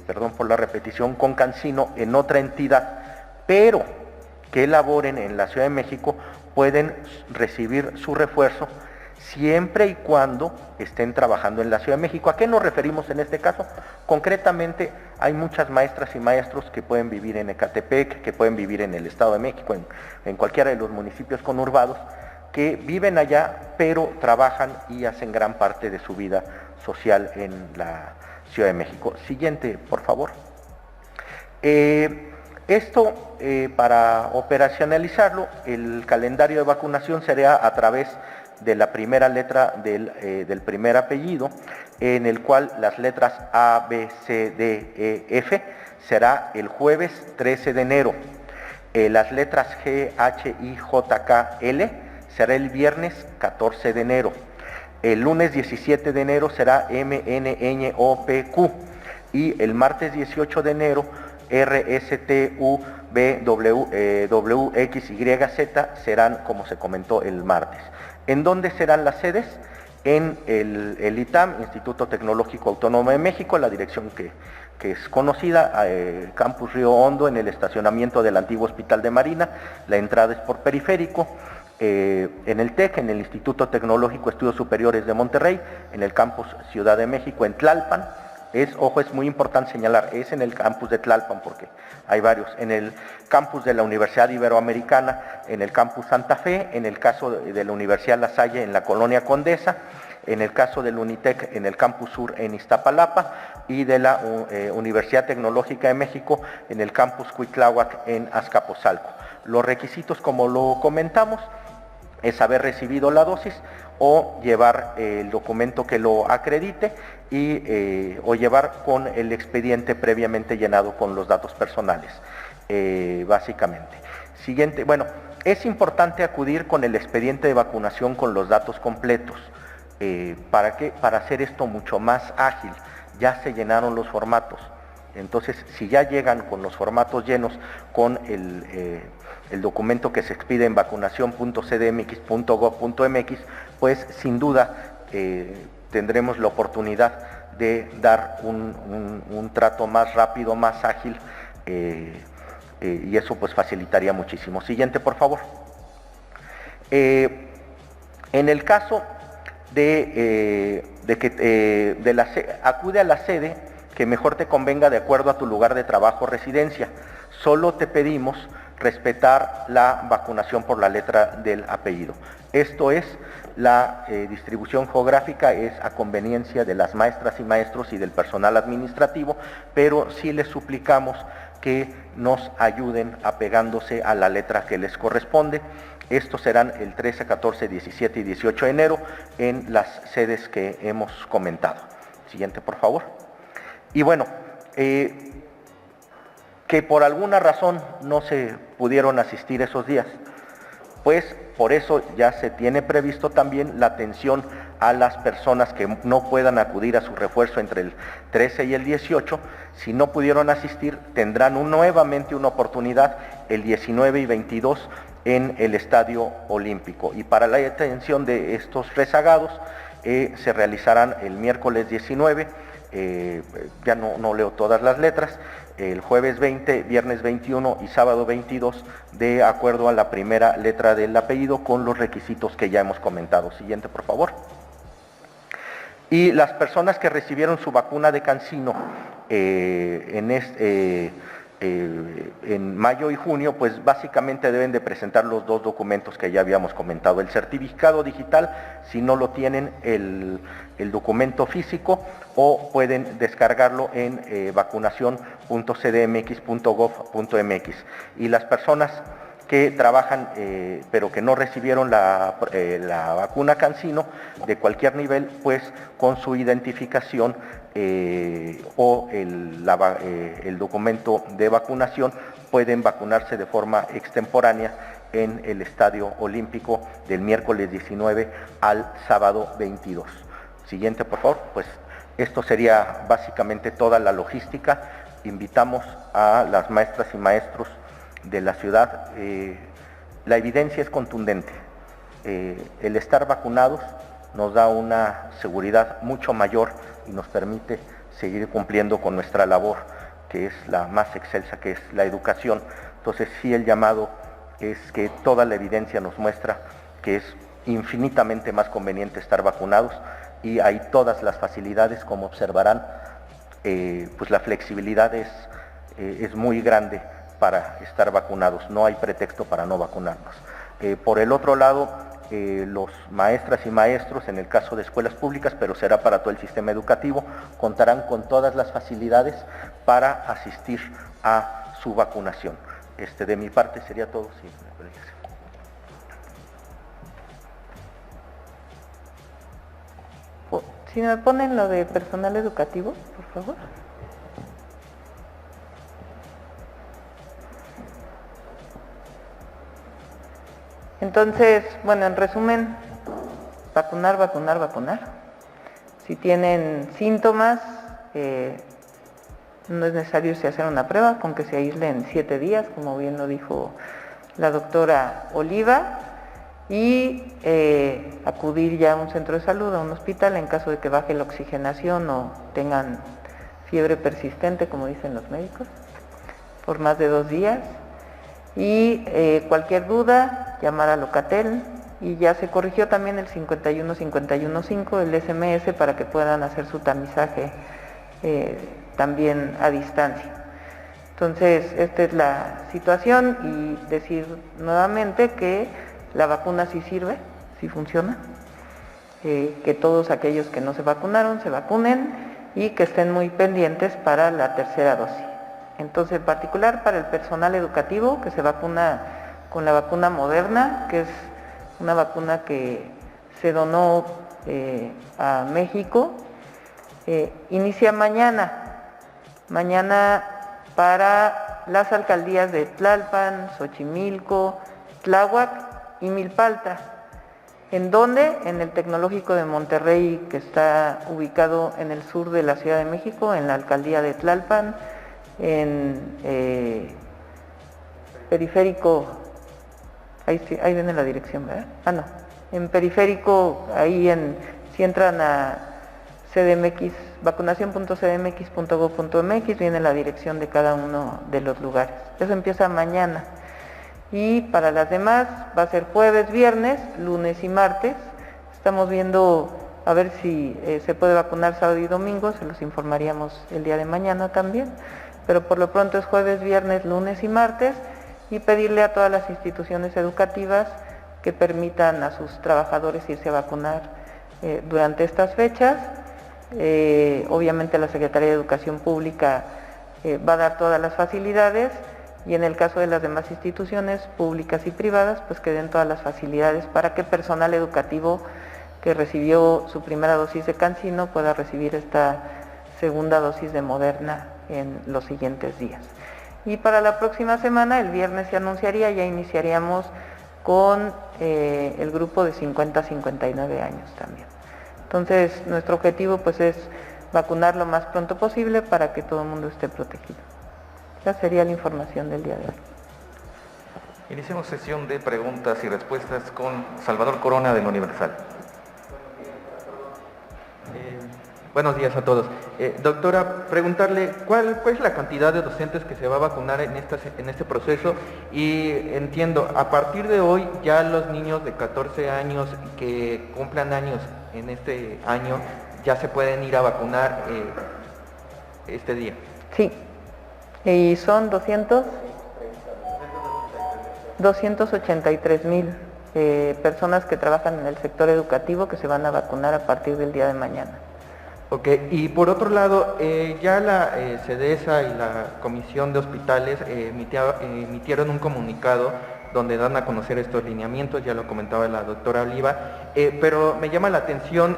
perdón por la repetición, con CanSino en otra entidad, pero que laboren en la Ciudad de México, pueden recibir su refuerzo siempre y cuando estén trabajando en la Ciudad de México. ¿A qué nos referimos en este caso? Concretamente, hay muchas maestras y maestros que pueden vivir en Ecatepec, que pueden vivir en el Estado de México, en cualquiera de los municipios conurbados, que viven allá, pero trabajan y hacen gran parte de su vida social en la Ciudad de México. Siguiente, por favor. Para operacionalizarlo, el calendario de vacunación será a través de la primera letra del primer apellido, en el cual las letras A, B, C, D, E, F será el jueves 13 de enero. Las letras G, H, I, J, K, L será el viernes 14 de enero. El lunes 17 de enero será M, N, Ñ, O, P, Q. Y el martes 18 de enero, R, S, T, U, B, W, X, Y, Z serán, como se comentó, el martes. ¿En dónde serán las sedes? En el ITAM, Instituto Tecnológico Autónomo de México, la dirección que es conocida, Campus Río Hondo, en el estacionamiento del antiguo Hospital de Marina. La entrada es por periférico. En el TEC, en el Instituto Tecnológico Estudios Superiores de Monterrey, en el campus Ciudad de México, en Tlalpan. Es muy importante señalar, es en el campus de Tlalpan porque hay varios, en el campus de la Universidad Iberoamericana, en el campus Santa Fe, en el caso de la Universidad La Salle en la Colonia Condesa, en el caso del Unitec en el campus sur en Iztapalapa y de la Universidad Tecnológica de México en el campus Cuitláhuac en Azcapotzalco. Los requisitos, como lo comentamos, es haber recibido la dosis o llevar el documento que lo acredite o llevar con el expediente previamente llenado con los datos personales, básicamente. Siguiente, bueno, es importante acudir con el expediente de vacunación con los datos completos. ¿Para qué? Para hacer esto mucho más ágil. Ya se llenaron los formatos. Entonces, si ya llegan con los formatos llenos, con el documento que se expide en vacunación.cdmx.gov.mx, pues sin duda tendremos la oportunidad de dar un trato más rápido, más ágil, y eso pues facilitaría muchísimo. Siguiente, por favor. En el caso de que acude a la sede que mejor te convenga de acuerdo a tu lugar de trabajo o residencia. Solo te pedimos respetar la vacunación por la letra del apellido. Esto es, la distribución geográfica es a conveniencia de las maestras y maestros y del personal administrativo, pero sí les suplicamos que nos ayuden apegándose a la letra que les corresponde. Estos serán el 13, 14, 17 y 18 de enero en las sedes que hemos comentado. Siguiente, por favor. Y bueno, que por alguna razón no se pudieron asistir esos días, pues por eso ya se tiene previsto también la atención a las personas que no puedan acudir a su refuerzo entre el 13 y el 18. Si no pudieron asistir, tendrán nuevamente una oportunidad el 19 y 22 en el Estadio Olímpico. Y para la atención de estos rezagados, se realizarán el miércoles 19, ya no leo todas las letras, el jueves 20, viernes 21 y sábado 22, de acuerdo a la primera letra del apellido, con los requisitos que ya hemos comentado. Siguiente, por favor. Y las personas que recibieron su vacuna de CanSino en mayo y junio, pues básicamente deben de presentar los dos documentos que ya habíamos comentado: el certificado digital, si no lo tienen, el documento físico, o pueden descargarlo en vacunación.cdmx.gov.mx. Y las personas que trabajan pero que no recibieron la vacuna CanSino de cualquier nivel, pues con su identificación o el documento de vacunación, pueden vacunarse de forma extemporánea en el Estadio Olímpico del miércoles 19 al sábado 22. Siguiente, por favor. Pues esto sería básicamente toda la logística. Invitamos a las maestras y maestros de la ciudad. La evidencia es contundente. El estar vacunados nos da una seguridad mucho mayor y nos permite seguir cumpliendo con nuestra labor, que es la más excelsa, que es la educación. Entonces sí, el llamado es que toda la evidencia nos muestra que es infinitamente más conveniente estar vacunados, y hay todas las facilidades, como observarán, pues la flexibilidad es muy grande para estar vacunados, no hay pretexto para no vacunarnos. Por el otro lado, los maestras y maestros, en el caso de escuelas públicas, pero será para todo el sistema educativo, contarán con todas las facilidades para asistir a su vacunación. De mi parte sería todo. Sí, si me ponen lo de personal educativo, por favor. Entonces, bueno, en resumen, vacunar, vacunar, vacunar. Si tienen síntomas, no es necesario irse a hacer una prueba, con que se aíslen 7 días, como bien lo dijo la doctora Oliva, y acudir ya a un centro de salud, a un hospital, en caso de que baje la oxigenación o tengan fiebre persistente, como dicen los médicos, por más de 2 días. Y cualquier duda, llamar a Locatel, y ya se corrigió también el 51515, el SMS, para que puedan hacer su tamizaje también a distancia. Entonces, esta es la situación, y decir nuevamente que la vacuna sí sirve, sí funciona, que todos aquellos que no se vacunaron se vacunen y que estén muy pendientes para la tercera dosis. Entonces, en particular para el personal educativo, que se vacuna con la vacuna Moderna, que es una vacuna que se donó a México, inicia mañana para las alcaldías de Tlalpan, Xochimilco, Tláhuac y Milpalta. ¿En dónde? En el Tecnológico de Monterrey, que está ubicado en el sur de la Ciudad de México, en la alcaldía de Tlalpan, en Periférico, ahí viene la dirección, ¿verdad? No, en Periférico, si entran a CDMX, vacunación.cdmx.gov.mx, viene la dirección de cada uno de los lugares. Eso empieza mañana. Y para las demás va a ser jueves, viernes, lunes y martes. Estamos viendo a ver si se puede vacunar sábado y domingo, se los informaríamos el día de mañana también, pero por lo pronto es jueves, viernes, lunes y martes, y pedirle a todas las instituciones educativas que permitan a sus trabajadores irse a vacunar durante estas fechas. Obviamente la Secretaría de Educación Pública va a dar todas las facilidades, y en el caso de las demás instituciones públicas y privadas, pues que den todas las facilidades para que personal educativo que recibió su primera dosis de CanSino pueda recibir esta segunda dosis de Moderna en los siguientes días. Y para la próxima semana, el viernes se anunciaría, ya iniciaríamos con el grupo de 50 a 59 años también. Entonces, nuestro objetivo pues es vacunar lo más pronto posible para que todo el mundo esté protegido. Esa sería la información del día de hoy. Iniciamos sesión de preguntas y respuestas con Salvador Corona del Universal. Buenos días a todos. Doctora, preguntarle ¿cuál es la cantidad de docentes que se va a vacunar en este proceso? Y entiendo, a partir de hoy ya los niños de 14 años que cumplan años en este año ya se pueden ir a vacunar este día. Sí. Y son 283,000 personas que trabajan en el sector educativo que se van a vacunar a partir del día de mañana. Ok, y por otro lado, ya la CEDESA y la Comisión de Hospitales emitieron un comunicado donde dan a conocer estos lineamientos, ya lo comentaba la doctora Oliva, pero me llama la atención,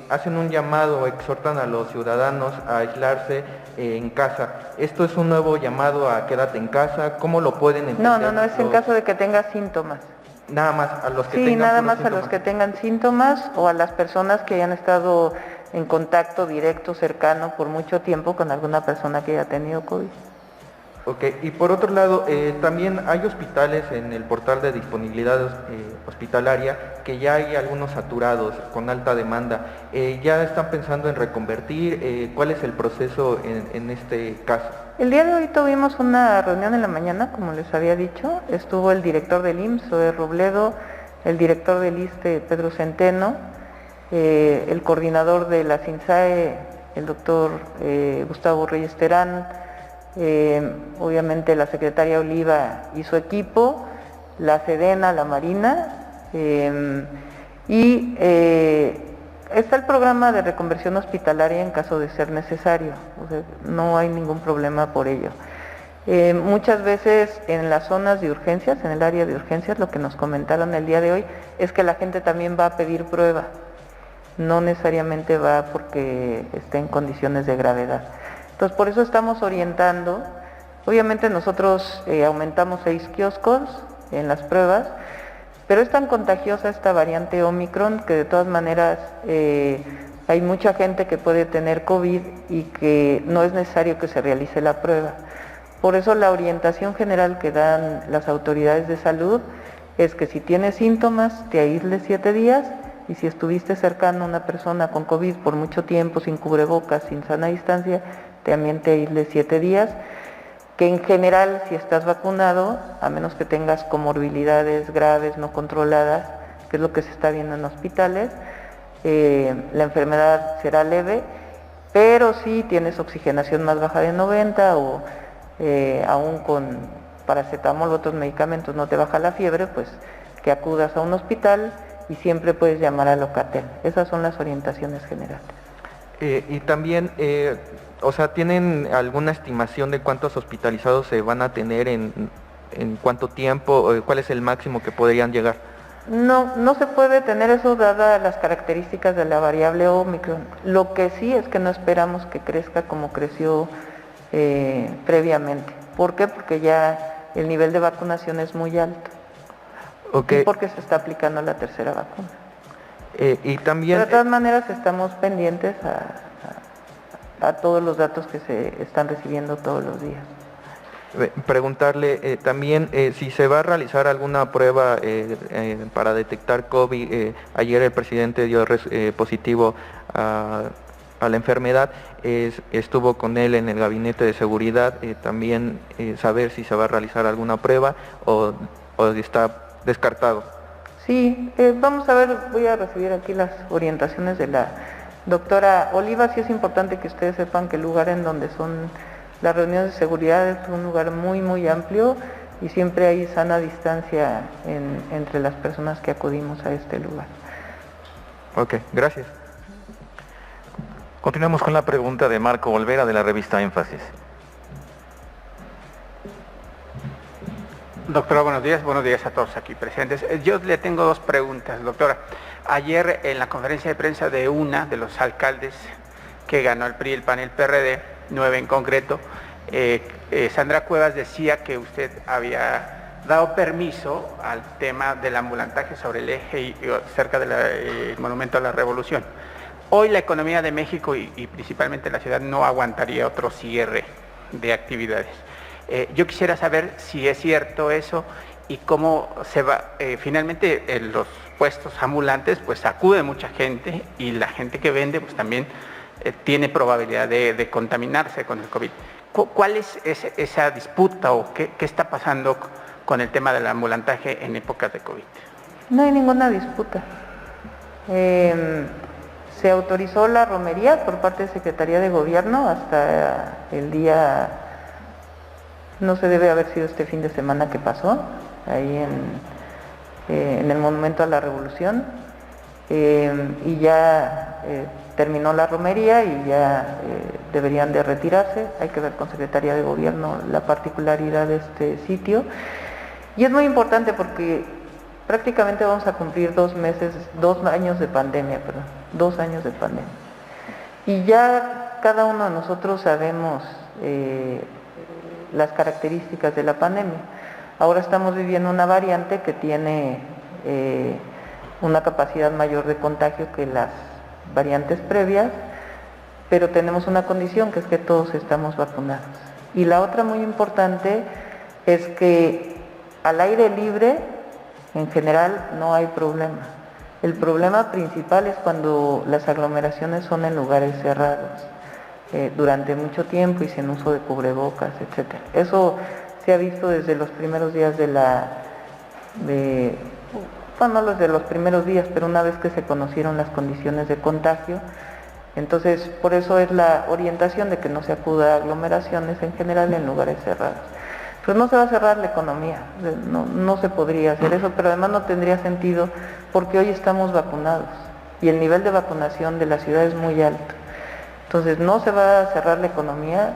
hacen un llamado, exhortan a los ciudadanos a aislarse en casa. ¿Esto es un nuevo llamado a quédate en casa? ¿Cómo lo pueden entender? No, es en caso de que tengas síntomas. Nada más a los que sí, tengan nada más síntomas. A los que tengan síntomas o a las personas que hayan estado en contacto directo, cercano por mucho tiempo con alguna persona que haya tenido COVID. Ok, y por otro lado, también hay hospitales en el portal de disponibilidad hospitalaria que ya hay algunos saturados con alta demanda. ¿Ya están pensando en reconvertir? ¿Cuál es el proceso en este caso? El día de hoy tuvimos una reunión en la mañana, como les había dicho. Estuvo el director del IMSS, Zoe Robledo, el director del ISSSTE, Pedro Centeno, el coordinador de la SINSAE, el doctor Gustavo Reyes Terán, obviamente la secretaria Oliva y su equipo, la Sedena, la Marina, y está el programa de reconversión hospitalaria en caso de ser necesario, o sea, no hay ningún problema por ello. Muchas veces en las zonas de urgencias, en el área de urgencias, lo que nos comentaron el día de hoy es que la gente también va a pedir prueba, no necesariamente va porque esté en condiciones de gravedad. Entonces, por eso estamos orientando. Obviamente nosotros aumentamos 6 kioscos en las pruebas, pero es tan contagiosa esta variante Omicron que de todas maneras hay mucha gente que puede tener COVID y que no es necesario que se realice la prueba. Por eso la orientación general que dan las autoridades de salud es que si tienes síntomas, te aísles 7 días, y si estuviste cercano a una persona con COVID por mucho tiempo, sin cubrebocas, sin sana distancia, también te aísles 7 días, que en general si estás vacunado, a menos que tengas comorbilidades graves no controladas, que es lo que se está viendo en hospitales, la enfermedad será leve, pero si tienes oxigenación más baja de 90 o aún con paracetamol u otros medicamentos no te baja la fiebre, pues que acudas a un hospital y siempre puedes llamar a Locatel. Esas son las orientaciones generales. Y también, o sea, ¿tienen alguna estimación de cuántos hospitalizados se van a tener en cuánto tiempo? ¿Cuál es el máximo que podrían llegar? No se puede tener eso dadas las características de la variable Omicron. Lo que sí es que no esperamos que crezca como creció previamente. ¿Por qué? Porque ya el nivel de vacunación es muy alto. Okay. Y porque se está aplicando la tercera vacuna. Y también... Pero de todas maneras estamos pendientes a todos los datos que se están recibiendo todos los días. Preguntarle también si se va a realizar alguna prueba para detectar COVID. Ayer el presidente dio positivo a la enfermedad, estuvo con él en el gabinete de seguridad, también saber si se va a realizar alguna prueba o está descartado. Sí, vamos a ver, voy a recibir aquí las orientaciones de la doctora Oliva. Sí es importante que ustedes sepan que el lugar en donde son las reuniones de seguridad es un lugar muy, muy amplio y siempre hay sana distancia entre las personas que acudimos a este lugar. Ok, gracias. Continuamos con la pregunta de Marco Olvera de la revista Énfasis. Doctora, buenos días a todos aquí presentes. Yo le tengo 2 preguntas, doctora. Ayer en la conferencia de prensa de una de los alcaldes que ganó el PRI, el PAN y el PRD, 9 en concreto, Sandra Cuevas decía que usted había dado permiso al tema del ambulantaje sobre el eje y cerca del Monumento a la Revolución. Hoy la economía de México y principalmente la ciudad no aguantaría otro cierre de actividades. Yo quisiera saber si es cierto eso y cómo se va, finalmente en los puestos ambulantes pues acude mucha gente y la gente que vende pues también tiene probabilidad de contaminarse con el COVID. ¿Cuál es esa disputa o qué está pasando con el tema del ambulantaje en épocas de COVID? No hay ninguna disputa. Se autorizó la romería por parte de Secretaría de Gobierno hasta el día, no se debe haber sido este fin de semana que pasó, ahí en el Monumento a la Revolución, y ya terminó la romería y ya deberían de retirarse. Hay que ver con Secretaría de Gobierno la particularidad de este sitio. Y es muy importante porque prácticamente vamos a cumplir 2 años de pandemia, perdón, 2 años de pandemia. Y ya cada uno de nosotros sabemos las características de la pandemia. Ahora estamos viviendo una variante que tiene una capacidad mayor de contagio que las variantes previas, pero tenemos una condición que es que todos estamos vacunados. Y la otra muy importante es que al aire libre, en general, no hay problema. El problema principal es cuando las aglomeraciones son en lugares cerrados, durante mucho tiempo y sin uso de cubrebocas, etc. Eso se ha visto desde los primeros días no desde los primeros días, pero una vez que se conocieron las condiciones de contagio. Entonces, por eso es la orientación de que no se acuda a aglomeraciones en general en lugares cerrados. Pues no se va a cerrar la economía, no se podría hacer eso, pero además no tendría sentido porque hoy estamos vacunados y el nivel de vacunación de la ciudad es muy alto. Entonces no se va a cerrar la economía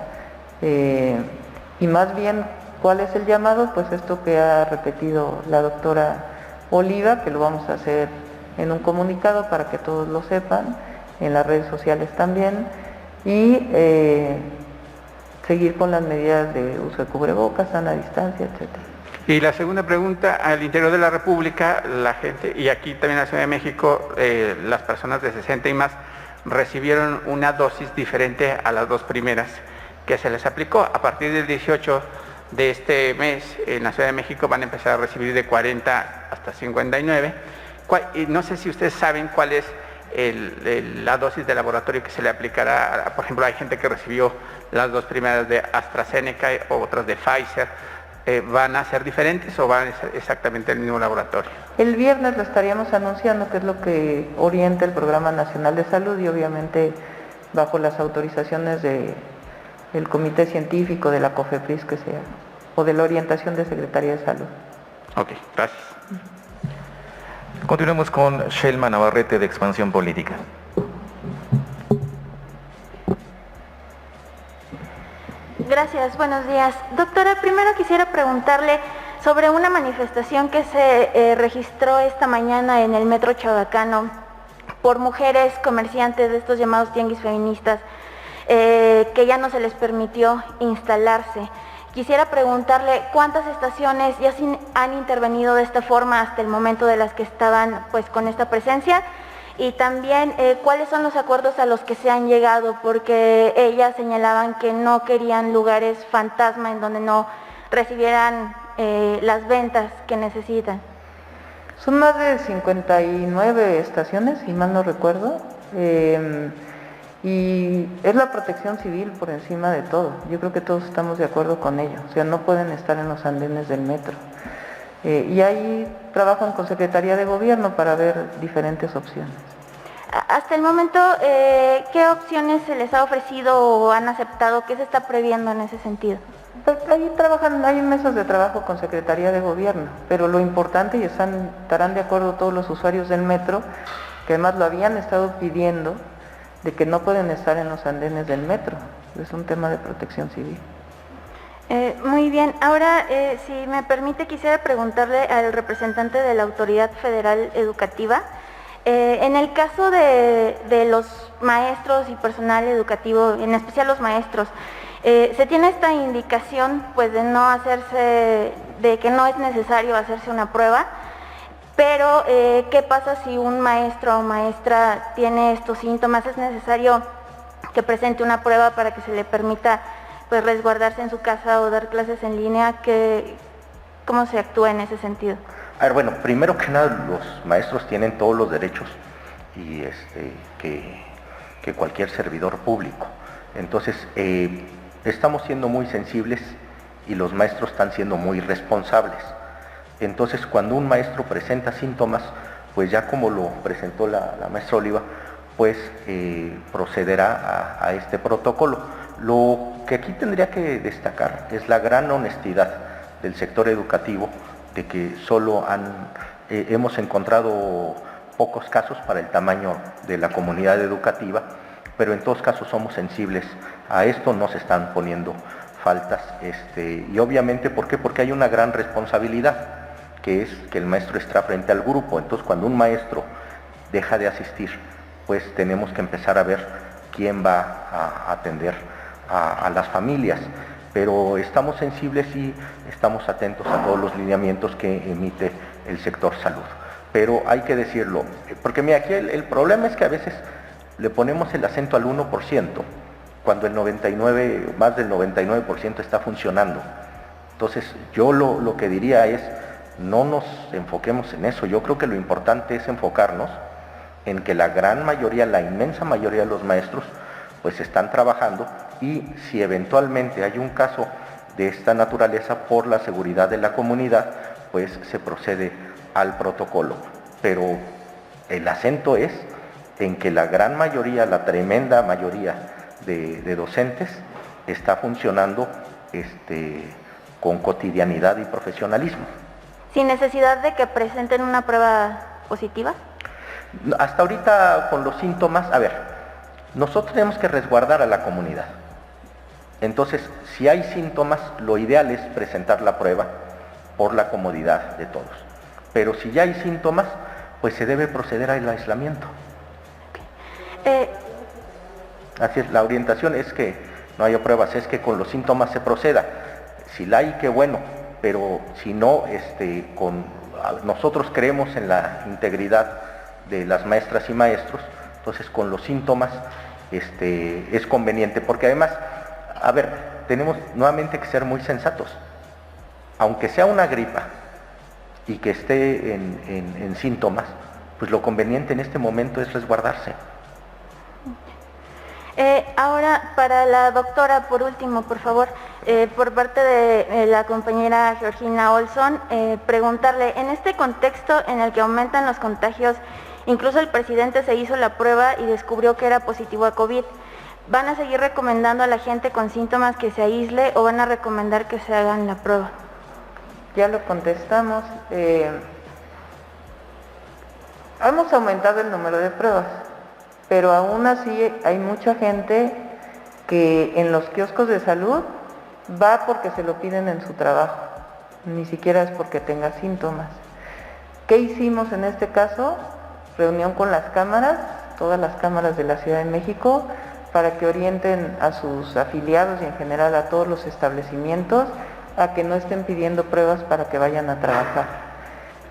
y más bien, ¿cuál es el llamado? Pues esto que ha repetido la doctora Oliva, que lo vamos a hacer en un comunicado para que todos lo sepan, en las redes sociales también, y seguir con las medidas de uso de cubrebocas, sana distancia, etc. Y la segunda pregunta, al interior de la República, la gente, y aquí también en la Ciudad de México, las personas de 60 y más recibieron una dosis diferente a las 2 primeras que se les aplicó. A partir del 18 de este mes, en la Ciudad de México van a empezar a recibir de 40 hasta 59. Y no sé si ustedes saben cuál es la dosis de laboratorio que se le aplicará. Por ejemplo, hay gente que recibió las 2 primeras de AstraZeneca, otras de Pfizer. ¿Van a ser diferentes o van a ser exactamente el mismo laboratorio? El viernes lo estaríamos anunciando, que es lo que orienta el Programa Nacional de Salud y obviamente bajo las autorizaciones del Comité Científico, de la COFEPRIS que sea, o de la orientación de Secretaría de Salud. Ok, gracias. Continuamos con Shelma Navarrete de Expansión Política. Gracias, buenos días. Doctora, primero quisiera preguntarle sobre una manifestación que se registró esta mañana en el Metro Chabacano por mujeres comerciantes de estos llamados tianguis feministas que ya no se les permitió instalarse. Quisiera preguntarle cuántas estaciones ya han intervenido de esta forma hasta el momento de las que estaban pues con esta presencia y también cuáles son los acuerdos a los que se han llegado, porque ellas señalaban que no querían lugares fantasma en donde no recibieran las ventas que necesitan. Son más de 59 estaciones, si mal no recuerdo. Y es la protección civil por encima de todo. Yo creo que todos estamos de acuerdo con ello. O sea, no pueden estar en los andenes del metro. Y ahí trabajan con Secretaría de Gobierno para ver diferentes opciones. Hasta el momento, ¿qué opciones se les ha ofrecido o han aceptado? ¿Qué se está previendo en ese sentido? Ahí trabajan, hay mesas de trabajo con Secretaría de Gobierno, pero lo importante, y estarán de acuerdo todos los usuarios del metro, que además lo habían estado pidiendo, de que no pueden estar en los andenes del metro. Es un tema de protección civil. Muy bien. Ahora, si me permite, quisiera preguntarle al representante de la Autoridad Federal Educativa, en el caso de los maestros y personal educativo, en especial los maestros, se tiene esta indicación pues de no hacerse, de que no es necesario hacerse una prueba. Pero, ¿qué pasa si un maestro o maestra tiene estos síntomas? ¿Es necesario que presente una prueba para que se le permita pues, resguardarse en su casa o dar clases en línea? ¿Cómo se actúa en ese sentido? A ver, bueno, primero que nada, los maestros tienen todos los derechos y que cualquier servidor público. Entonces, estamos siendo muy sensibles y los maestros están siendo muy responsables. Entonces, cuando un maestro presenta síntomas, pues ya como lo presentó la maestra Oliva, pues procederá a este protocolo. Lo que aquí tendría que destacar es la gran honestidad del sector educativo, de que solo hemos encontrado pocos casos para el tamaño de la comunidad educativa, pero en todos casos somos sensibles a esto, no se están poniendo faltas, y obviamente, ¿por qué? Porque hay una gran responsabilidad, que es que el maestro está frente al grupo. Entonces, cuando un maestro deja de asistir, pues tenemos que empezar a ver quién va a atender a las familias. Pero estamos sensibles y estamos atentos a todos los lineamientos que emite el sector salud. Pero hay que decirlo, porque mira, aquí el problema es que a veces le ponemos el acento al 1%, cuando el 99, más del 99% está funcionando. Entonces, yo lo que diría es, no nos enfoquemos en eso. Yo creo que lo importante es enfocarnos en que la gran mayoría, la inmensa mayoría de los maestros, pues están trabajando, y si eventualmente hay un caso de esta naturaleza, por la seguridad de la comunidad, pues se procede al protocolo. Pero el acento es en que la gran mayoría, la tremenda mayoría de docentes está funcionando con cotidianidad y profesionalismo. ¿Sin necesidad de que presenten una prueba positiva? Hasta ahorita, con los síntomas, a ver, nosotros tenemos que resguardar a la comunidad. Entonces, si hay síntomas, lo ideal es presentar la prueba por la comodidad de todos. Pero si ya hay síntomas, pues se debe proceder al aislamiento. Así es, la orientación es que no haya pruebas, es que con los síntomas se proceda. Si la hay, qué bueno, pero si no, nosotros creemos en la integridad de las maestras y maestros, entonces con los síntomas es conveniente, porque además, a ver, tenemos nuevamente que ser muy sensatos. Aunque sea una gripa y que esté en síntomas, pues lo conveniente en este momento es resguardarse. Ahora, para la doctora, por último, por favor, por parte de la compañera Georgina Olson, preguntarle, en este contexto en el que aumentan los contagios, incluso el presidente se hizo la prueba y descubrió que era positivo a COVID, ¿van a seguir recomendando a la gente con síntomas que se aísle o van a recomendar que se hagan la prueba? Ya lo contestamos. Hemos aumentado el número de pruebas, pero aún así hay mucha gente que en los kioscos de salud va porque se lo piden en su trabajo, ni siquiera es porque tenga síntomas. ¿Qué hicimos en este caso? Reunión con las cámaras, todas las cámaras de la Ciudad de México, para que orienten a sus afiliados y en general a todos los establecimientos a que no estén pidiendo pruebas para que vayan a trabajar.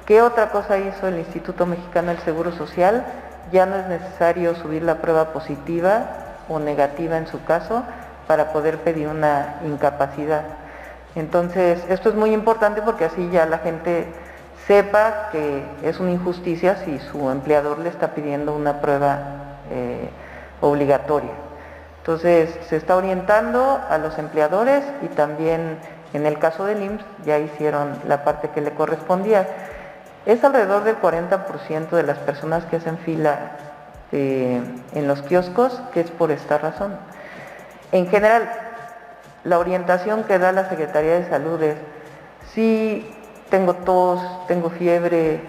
¿Qué otra cosa hizo el Instituto Mexicano del Seguro Social? Ya no es necesario subir la prueba positiva o negativa en su caso para poder pedir una incapacidad. Entonces, esto es muy importante porque así ya la gente sepa que es una injusticia si su empleador le está pidiendo una prueba obligatoria. Entonces, se está orientando a los empleadores y también en el caso del IMSS ya hicieron la parte que le correspondía. Es alrededor del 40% de las personas que hacen fila en los kioscos, que es por esta razón. En general, la orientación que da la Secretaría de Salud es, si tengo tos, tengo fiebre,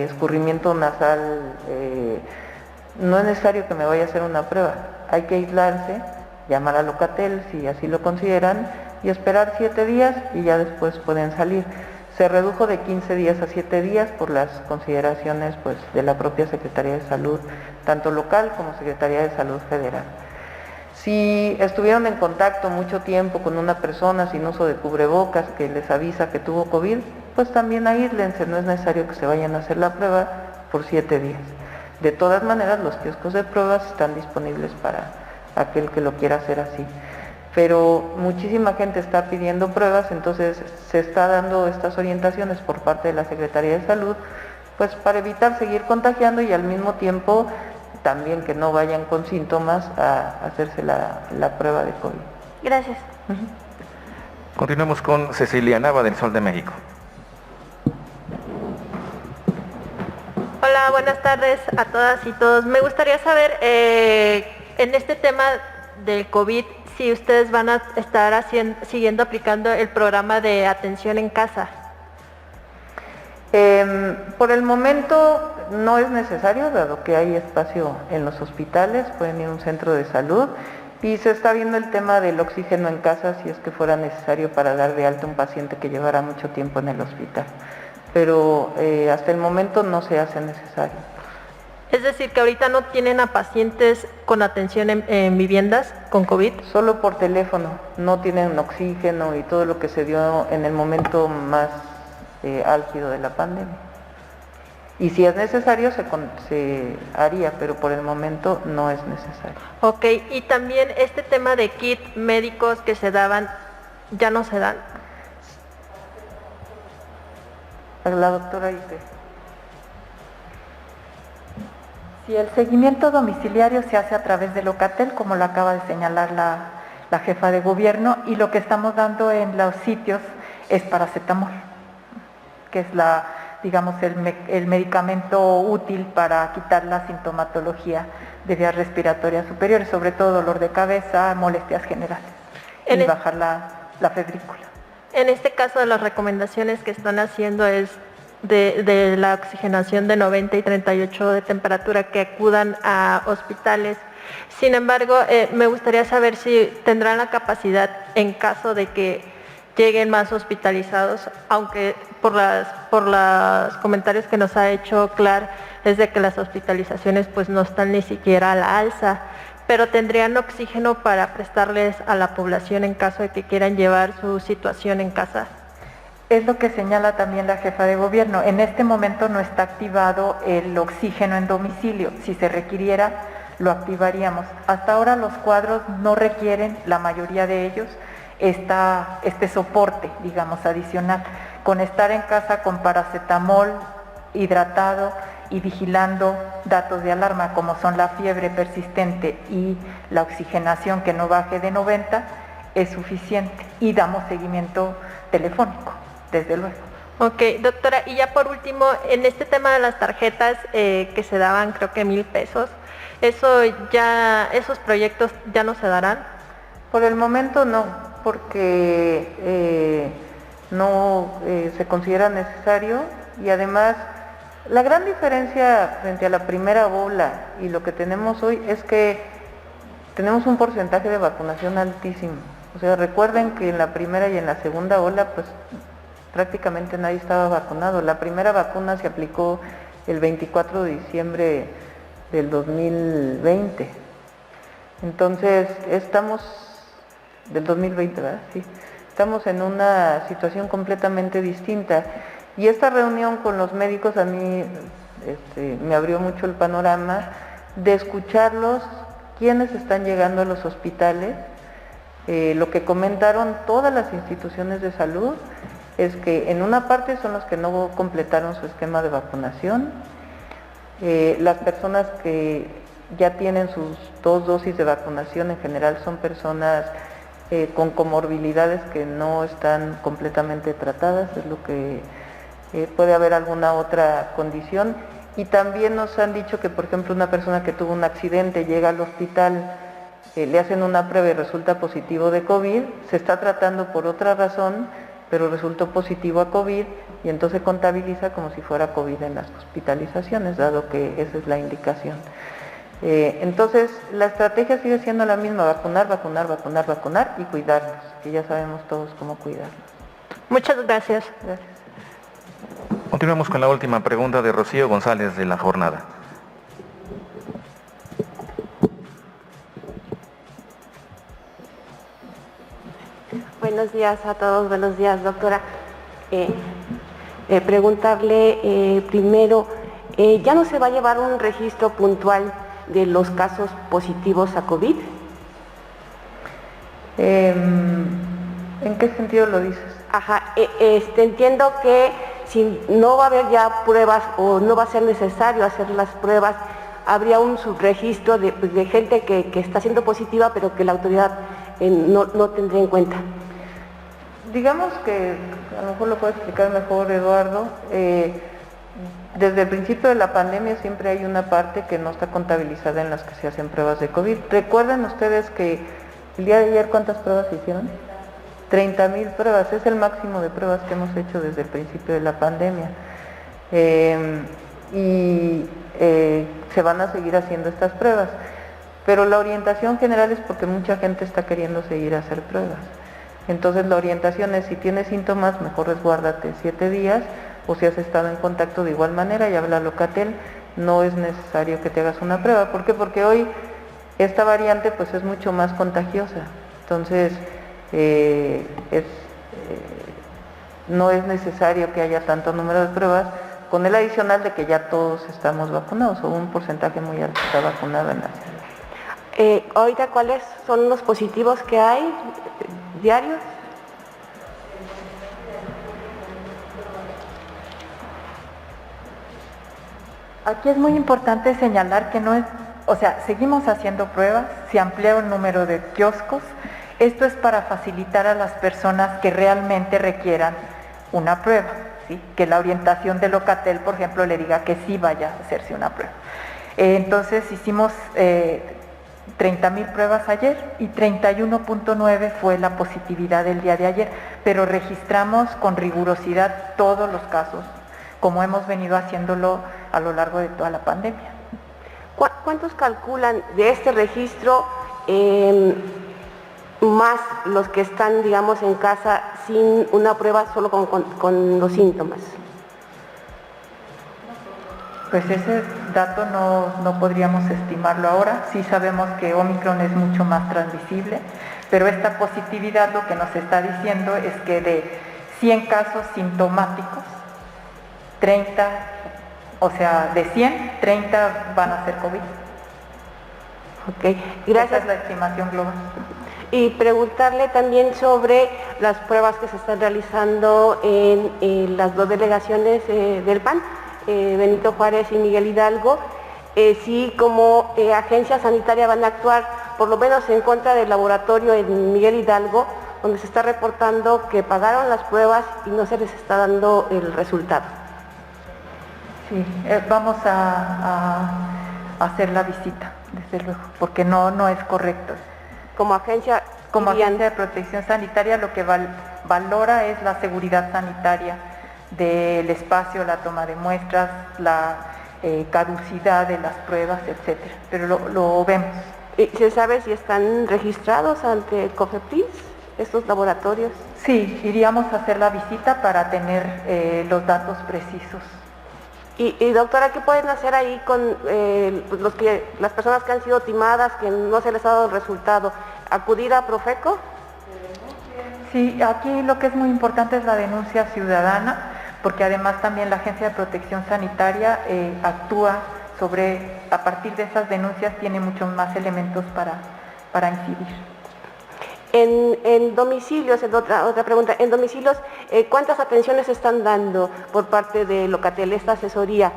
escurrimiento nasal, no es necesario que me vaya a hacer una prueba. Hay que aislarse, llamar a Locatel si así lo consideran y esperar 7 días y ya después pueden salir. Se redujo de 15 días a 7 días por las consideraciones pues, de la propia Secretaría de Salud, tanto local como Secretaría de Salud Federal. Si estuvieron en contacto mucho tiempo con una persona sin uso de cubrebocas que les avisa que tuvo COVID, pues también aíslense, no es necesario que se vayan a hacer la prueba por 7 días. De todas maneras, los kioscos de pruebas están disponibles para aquel que lo quiera hacer así. Pero muchísima gente está pidiendo pruebas, entonces se está dando estas orientaciones por parte de la Secretaría de Salud, pues para evitar seguir contagiando y al mismo tiempo también que no vayan con síntomas a hacerse la prueba de COVID. Gracias. Continuamos con Cecilia Nava del Sol de México. Hola, buenas tardes a todas y todos. Me gustaría saber, en este tema del COVID, si ustedes van a estar siguiendo aplicando el programa de atención en casa. Por el momento no es necesario, dado que hay espacio en los hospitales, pueden ir a un centro de salud Y se está viendo el tema del oxígeno en casa si es que fuera necesario para dar de alta a un paciente que llevara mucho tiempo en el hospital. Pero hasta el momento no se hace necesario. Es decir, que ahorita no tienen a pacientes con atención en viviendas con COVID. Solo por teléfono, no tienen oxígeno y todo lo que se dio en el momento más álgido de la pandemia. Y si es necesario se haría, pero por el momento no es necesario. Ok, y también este tema de kits médicos que se daban, ¿ya no se dan? La doctora Ipe. Si el seguimiento domiciliario se hace a través de Locatel, como lo acaba de señalar la jefa de gobierno, y lo que estamos dando en los sitios es paracetamol, que es el medicamento útil para quitar la sintomatología de vías respiratorias superiores, sobre todo dolor de cabeza, molestias generales, y bajar la febrícula. En este caso, las recomendaciones que están haciendo es de la oxigenación de 90 y 38 de temperatura, que acudan a hospitales. Sin embargo, me gustaría saber si tendrán la capacidad, en caso de que lleguen más hospitalizados, aunque por los comentarios que nos ha hecho Clar, es de que las hospitalizaciones pues no están ni siquiera a la alza, pero tendrían oxígeno para prestarles a la población en caso de que quieran llevar su situación en casa. Es lo que señala también la jefa de gobierno. En este momento no está activado el oxígeno en domicilio. Si se requiriera, lo activaríamos. Hasta ahora los cuadros no requieren, la mayoría de ellos, este soporte, digamos, adicional. Con estar en casa con paracetamol hidratado y vigilando datos de alarma como son la fiebre persistente y la oxigenación que no baje de 90, es suficiente. Y damos seguimiento telefónico, desde luego. Ok, doctora, y ya por último, en este tema de las tarjetas que se daban, creo que 1,000 pesos, ¿esos proyectos ya no se darán? Por el momento no, porque no se considera necesario, y además la gran diferencia frente a la primera ola y lo que tenemos hoy es que tenemos un porcentaje de vacunación altísimo. O sea, recuerden que en la primera y en la segunda ola pues prácticamente nadie estaba vacunado. La primera vacuna se aplicó el 24 de diciembre del 2020. Entonces, del 2020, ¿verdad? Sí. Estamos en una situación completamente distinta. Y esta reunión con los médicos a mí me abrió mucho el panorama de escucharlos, quiénes están llegando a los hospitales. Lo que comentaron todas las instituciones de salud es que en una parte son los que no completaron su esquema de vacunación, las personas que ya tienen sus 2 dosis de vacunación en general son personas con comorbilidades que no están completamente tratadas, es lo que puede haber alguna otra condición. Y también nos han dicho que, por ejemplo, una persona que tuvo un accidente llega al hospital, le hacen una prueba y resulta positivo de COVID, se está tratando por otra razón, pero resultó positivo a COVID y entonces contabiliza como si fuera COVID en las hospitalizaciones, dado que esa es la indicación. Entonces, la estrategia sigue siendo la misma: vacunar y cuidarnos, que ya sabemos todos cómo cuidarnos. Muchas gracias. Gracias. Continuamos con la última pregunta de Rocío González de La Jornada. Buenos días a todos, buenos días, doctora. Preguntarle primero, ¿ya no se va a llevar un registro puntual de los casos positivos a COVID? ¿En qué sentido lo dices? Ajá, entiendo que si no va a haber ya pruebas o no va a ser necesario hacer las pruebas, habría un subregistro de gente que está siendo positiva, pero que la autoridad no tendría en cuenta. Digamos que, a lo mejor lo puede explicar mejor Eduardo, desde el principio de la pandemia siempre hay una parte que no está contabilizada en las que se hacen pruebas de COVID. ¿Recuerdan ustedes que el día de ayer cuántas pruebas se hicieron? 30,000 pruebas, es el máximo de pruebas que hemos hecho desde el principio de la pandemia. Se van a seguir haciendo estas pruebas. pero la orientación general es porque mucha gente está queriendo seguir a hacer pruebas. Entonces la orientación es, si tienes síntomas, mejor resguárdate 7 días, o si has estado en contacto de igual manera, ya habla Locatel, no es necesario que te hagas una prueba. ¿Por qué? Porque hoy esta variante pues es mucho más contagiosa, entonces no es necesario que haya tanto número de pruebas, con el adicional de que ya todos estamos vacunados, o un porcentaje muy alto está vacunado en la ciudad. Ahorita, ¿cuáles son los positivos que hay diarios? Aquí es muy importante señalar que no es, o sea, seguimos haciendo pruebas, se amplía el número de kioscos. Esto es para facilitar a las personas que realmente requieran una prueba, ¿sí? Que la orientación de Locatel, por ejemplo, le diga que sí vaya a hacerse una prueba. Entonces hicimos 30,000 pruebas ayer y 31.9 fue la positividad del día de ayer, pero registramos con rigurosidad todos los casos, como hemos venido haciéndolo a lo largo de toda la pandemia. ¿Cuántos calculan de este registro más los que están, digamos, en casa sin una prueba, solo con los síntomas? Pues ese dato no podríamos estimarlo ahora. Sí sabemos que Omicron es mucho más transmisible, pero esta positividad lo que nos está diciendo es que de 100 casos sintomáticos, 30, o sea, de 100, 30 van a ser COVID. Ok, gracias. Esa es la estimación global. Y preguntarle también sobre las pruebas que se están realizando en las dos delegaciones del PAN, Benito Juárez y Miguel Hidalgo, si como agencia sanitaria van a actuar por lo menos en contra del laboratorio en Miguel Hidalgo, donde se está reportando que pagaron las pruebas y no se les está dando el resultado. Sí, vamos a hacer la visita, desde luego, porque no es correcto. Como agencia de protección sanitaria lo que valora es la seguridad sanitaria del espacio, la toma de muestras, la caducidad de las pruebas, etcétera. Pero lo vemos. ¿Se sabe si están registrados ante COFEPRIS estos laboratorios? Sí, iríamos a hacer la visita para tener los datos precisos. Y doctora, ¿qué pueden hacer ahí con las personas que han sido timadas, que no se les ha dado el resultado? ¿Acudir a Profeco? Sí, aquí lo que es muy importante es la denuncia ciudadana, porque además también la Agencia de Protección Sanitaria actúa a partir de esas denuncias, tiene muchos más elementos para incidir. En domicilios, otra pregunta, en domicilios, ¿cuántas atenciones se están dando por parte de Locatel, esta asesoría?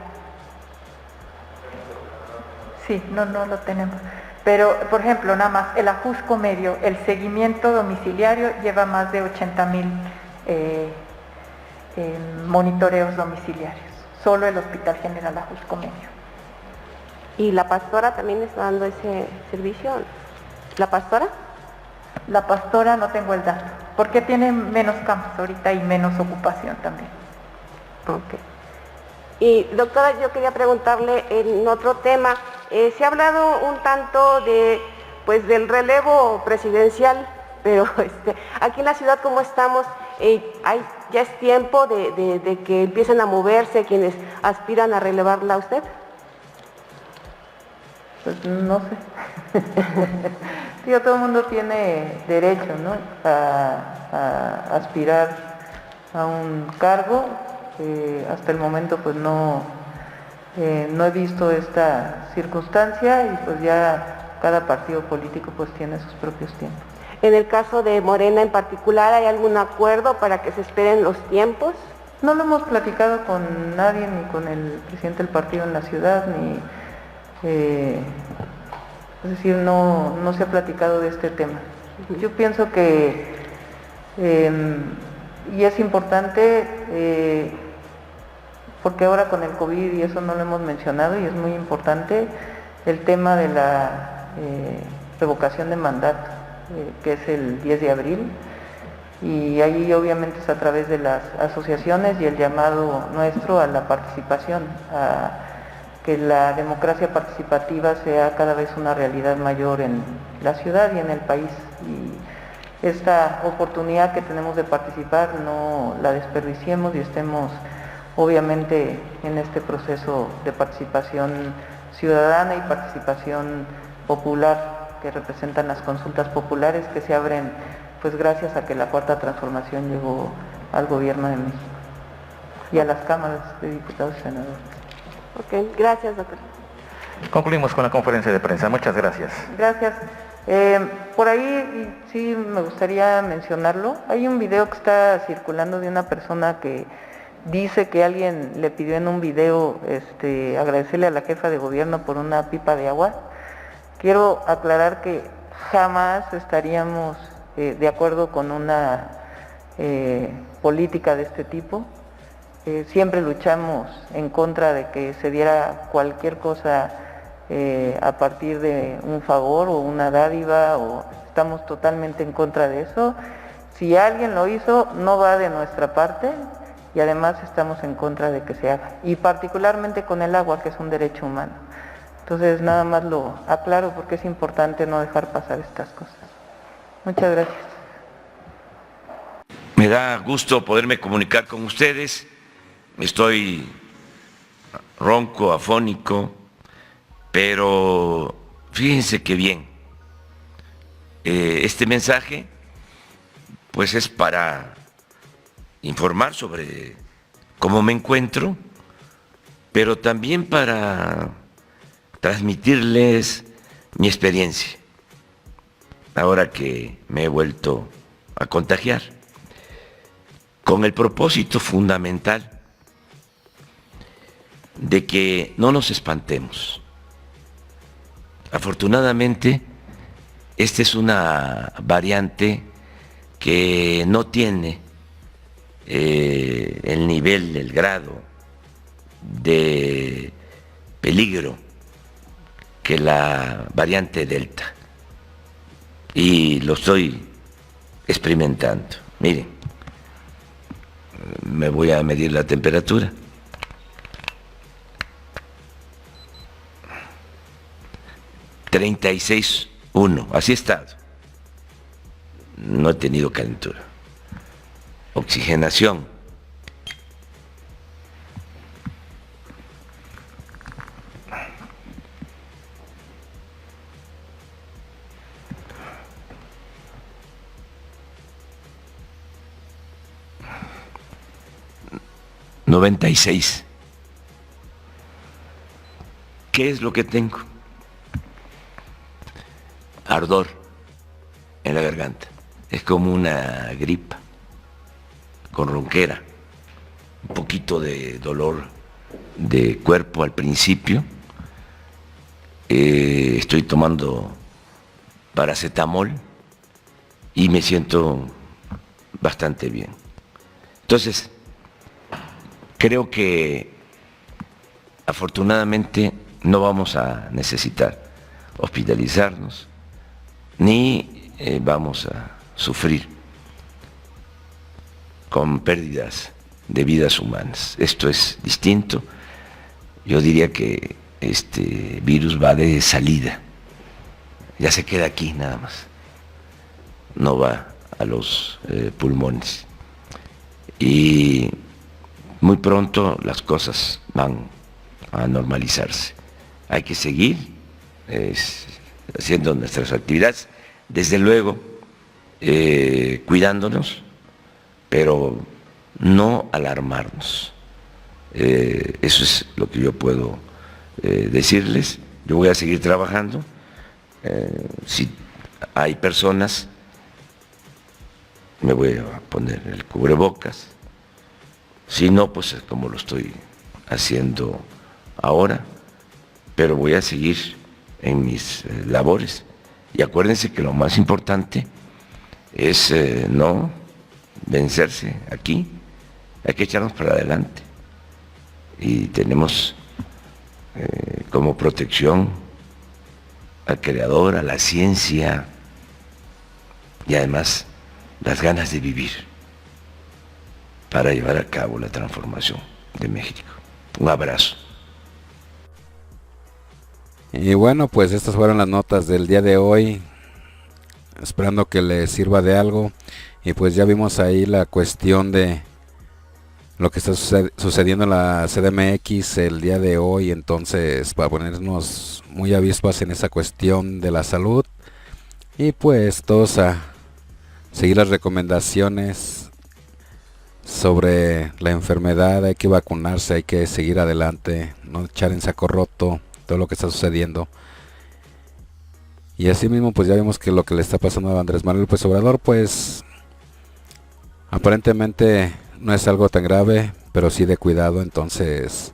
Sí, no lo tenemos. Pero, por ejemplo, nada más, el ajusco medio, el seguimiento domiciliario lleva más de 80,000 monitoreos domiciliarios, solo el Hospital General Ajusco Medio. ¿Y la Pastora también está dando ese servicio? ¿La Pastora? La Pastora no tengo el dato, porque tiene menos campos ahorita y menos ocupación también. Ok. Y doctora, yo quería preguntarle en otro tema, se ha hablado un tanto del relevo presidencial, pero aquí en la ciudad como estamos, ya es tiempo de que empiecen a moverse quienes aspiran a relevarla a usted. Pues no sé. Sí, todo el mundo tiene derecho, ¿no?, a aspirar a un cargo. Hasta el momento pues no he visto esta circunstancia y pues ya cada partido político pues tiene sus propios tiempos. En el caso de Morena en particular, ¿hay algún acuerdo para que se esperen los tiempos? No lo hemos platicado con nadie, ni con el presidente del partido en la ciudad, ni es decir, no se ha platicado de este tema. Yo pienso que, y es importante, porque ahora con el COVID, y eso no lo hemos mencionado, y es muy importante, el tema de la revocación de mandato, que es el 10 de abril, y ahí obviamente es a través de las asociaciones y el llamado nuestro a la participación, que la democracia participativa sea cada vez una realidad mayor en la ciudad y en el país. Y esta oportunidad que tenemos de participar no la desperdiciemos y estemos obviamente en este proceso de participación ciudadana y participación popular que representan las consultas populares que se abren pues gracias a que la Cuarta Transformación llegó al Gobierno de México y a las cámaras de diputados y senadores. Ok, gracias, doctor. Concluimos con la conferencia de prensa. Muchas gracias. Gracias. Por ahí sí me gustaría mencionarlo. Hay un video que está circulando de una persona que dice que alguien le pidió en un video agradecerle a la jefa de gobierno por una pipa de agua. Quiero aclarar que jamás estaríamos de acuerdo con una política de este tipo. Siempre luchamos en contra de que se diera cualquier cosa a partir de un favor o una dádiva, o estamos totalmente en contra de eso. Si alguien lo hizo, no va de nuestra parte y además estamos en contra de que se haga, y particularmente con el agua, que es un derecho humano. Entonces nada más lo aclaro porque es importante no dejar pasar estas cosas. Muchas gracias. Me da gusto poderme comunicar con ustedes. Estoy ronco, afónico, pero fíjense qué bien. Este mensaje pues es para informar sobre cómo me encuentro, pero también para transmitirles mi experiencia, ahora que me he vuelto a contagiar, con el propósito fundamental de que no nos espantemos. Afortunadamente, esta es una variante que no tiene el nivel, el grado de peligro que la variante Delta. Y lo estoy experimentando. Miren, me voy a medir la temperatura. 36.1, así he estado. No he tenido calentura. Oxigenación. ...96... ¿Qué es lo que tengo? Ardor en la garganta. Es como una gripa, con ronquera, un poquito de dolor de cuerpo al principio. Estoy tomando paracetamol y me siento bastante bien. Entonces, creo que afortunadamente no vamos a necesitar hospitalizarnos ni vamos a sufrir con pérdidas de vidas humanas. Esto es distinto. Yo diría que este virus va de salida, ya se queda aquí nada más, no va a los pulmones, y muy pronto las cosas van a normalizarse. Hay que seguir haciendo nuestras actividades, desde luego cuidándonos, pero no alarmarnos. Eso es lo que yo puedo decirles. Yo voy a seguir trabajando. Si hay personas, me voy a poner el cubrebocas. Si no, pues como lo estoy haciendo ahora, pero voy a seguir en mis labores. Y acuérdense que lo más importante es no vencerse aquí, hay que echarnos para adelante. Y tenemos como protección al creador, a la ciencia y además las ganas de vivir para llevar a cabo la transformación de México. Un abrazo. Y bueno, pues estas fueron las notas del día de hoy, esperando que les sirva de algo. Y pues ya vimos ahí la cuestión de lo que está sucediendo en la CDMX el día de hoy, entonces para ponernos muy avispas en esa cuestión de la salud, y pues todos a seguir las recomendaciones sobre la enfermedad. Hay que vacunarse, hay que seguir adelante, no echar en saco roto todo lo que está sucediendo. Y así mismo pues ya vimos que lo que le está pasando a Andrés Manuel López Obrador, pues aparentemente no es algo tan grave, pero sí de cuidado. Entonces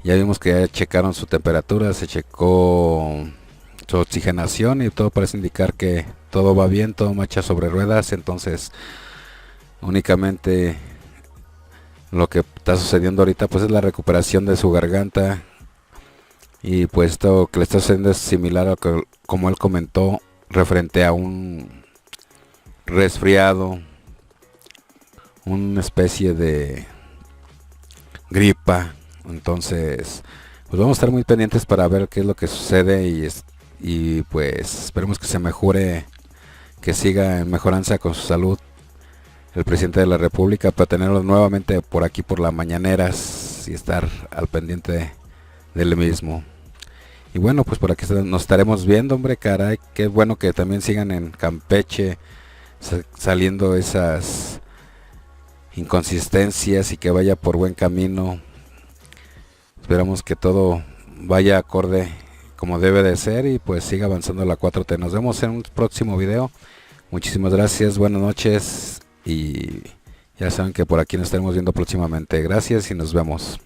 ya vimos que ya checaron su temperatura, se checó su oxigenación y todo parece indicar que todo va bien, todo marcha sobre ruedas. Entonces únicamente lo que está sucediendo ahorita pues es la recuperación de su garganta, y pues esto que le está sucediendo es similar a lo que, como él comentó, referente a un resfriado, una especie de gripa. Entonces pues vamos a estar muy pendientes para ver qué es lo que sucede, y pues esperemos que se mejore, que siga en mejoranza con su salud el presidente de la República, para tenerlo nuevamente por aquí por las mañaneras y estar al pendiente del mismo. Y bueno, pues por aquí nos estaremos viendo, hombre, caray, qué bueno que también sigan en Campeche saliendo esas inconsistencias y que vaya por buen camino. Esperamos que todo vaya acorde como debe de ser, y pues siga avanzando la 4T. Nos vemos en un próximo video. Muchísimas gracias, buenas noches, y ya saben que por aquí nos estaremos viendo próximamente. Gracias y nos vemos.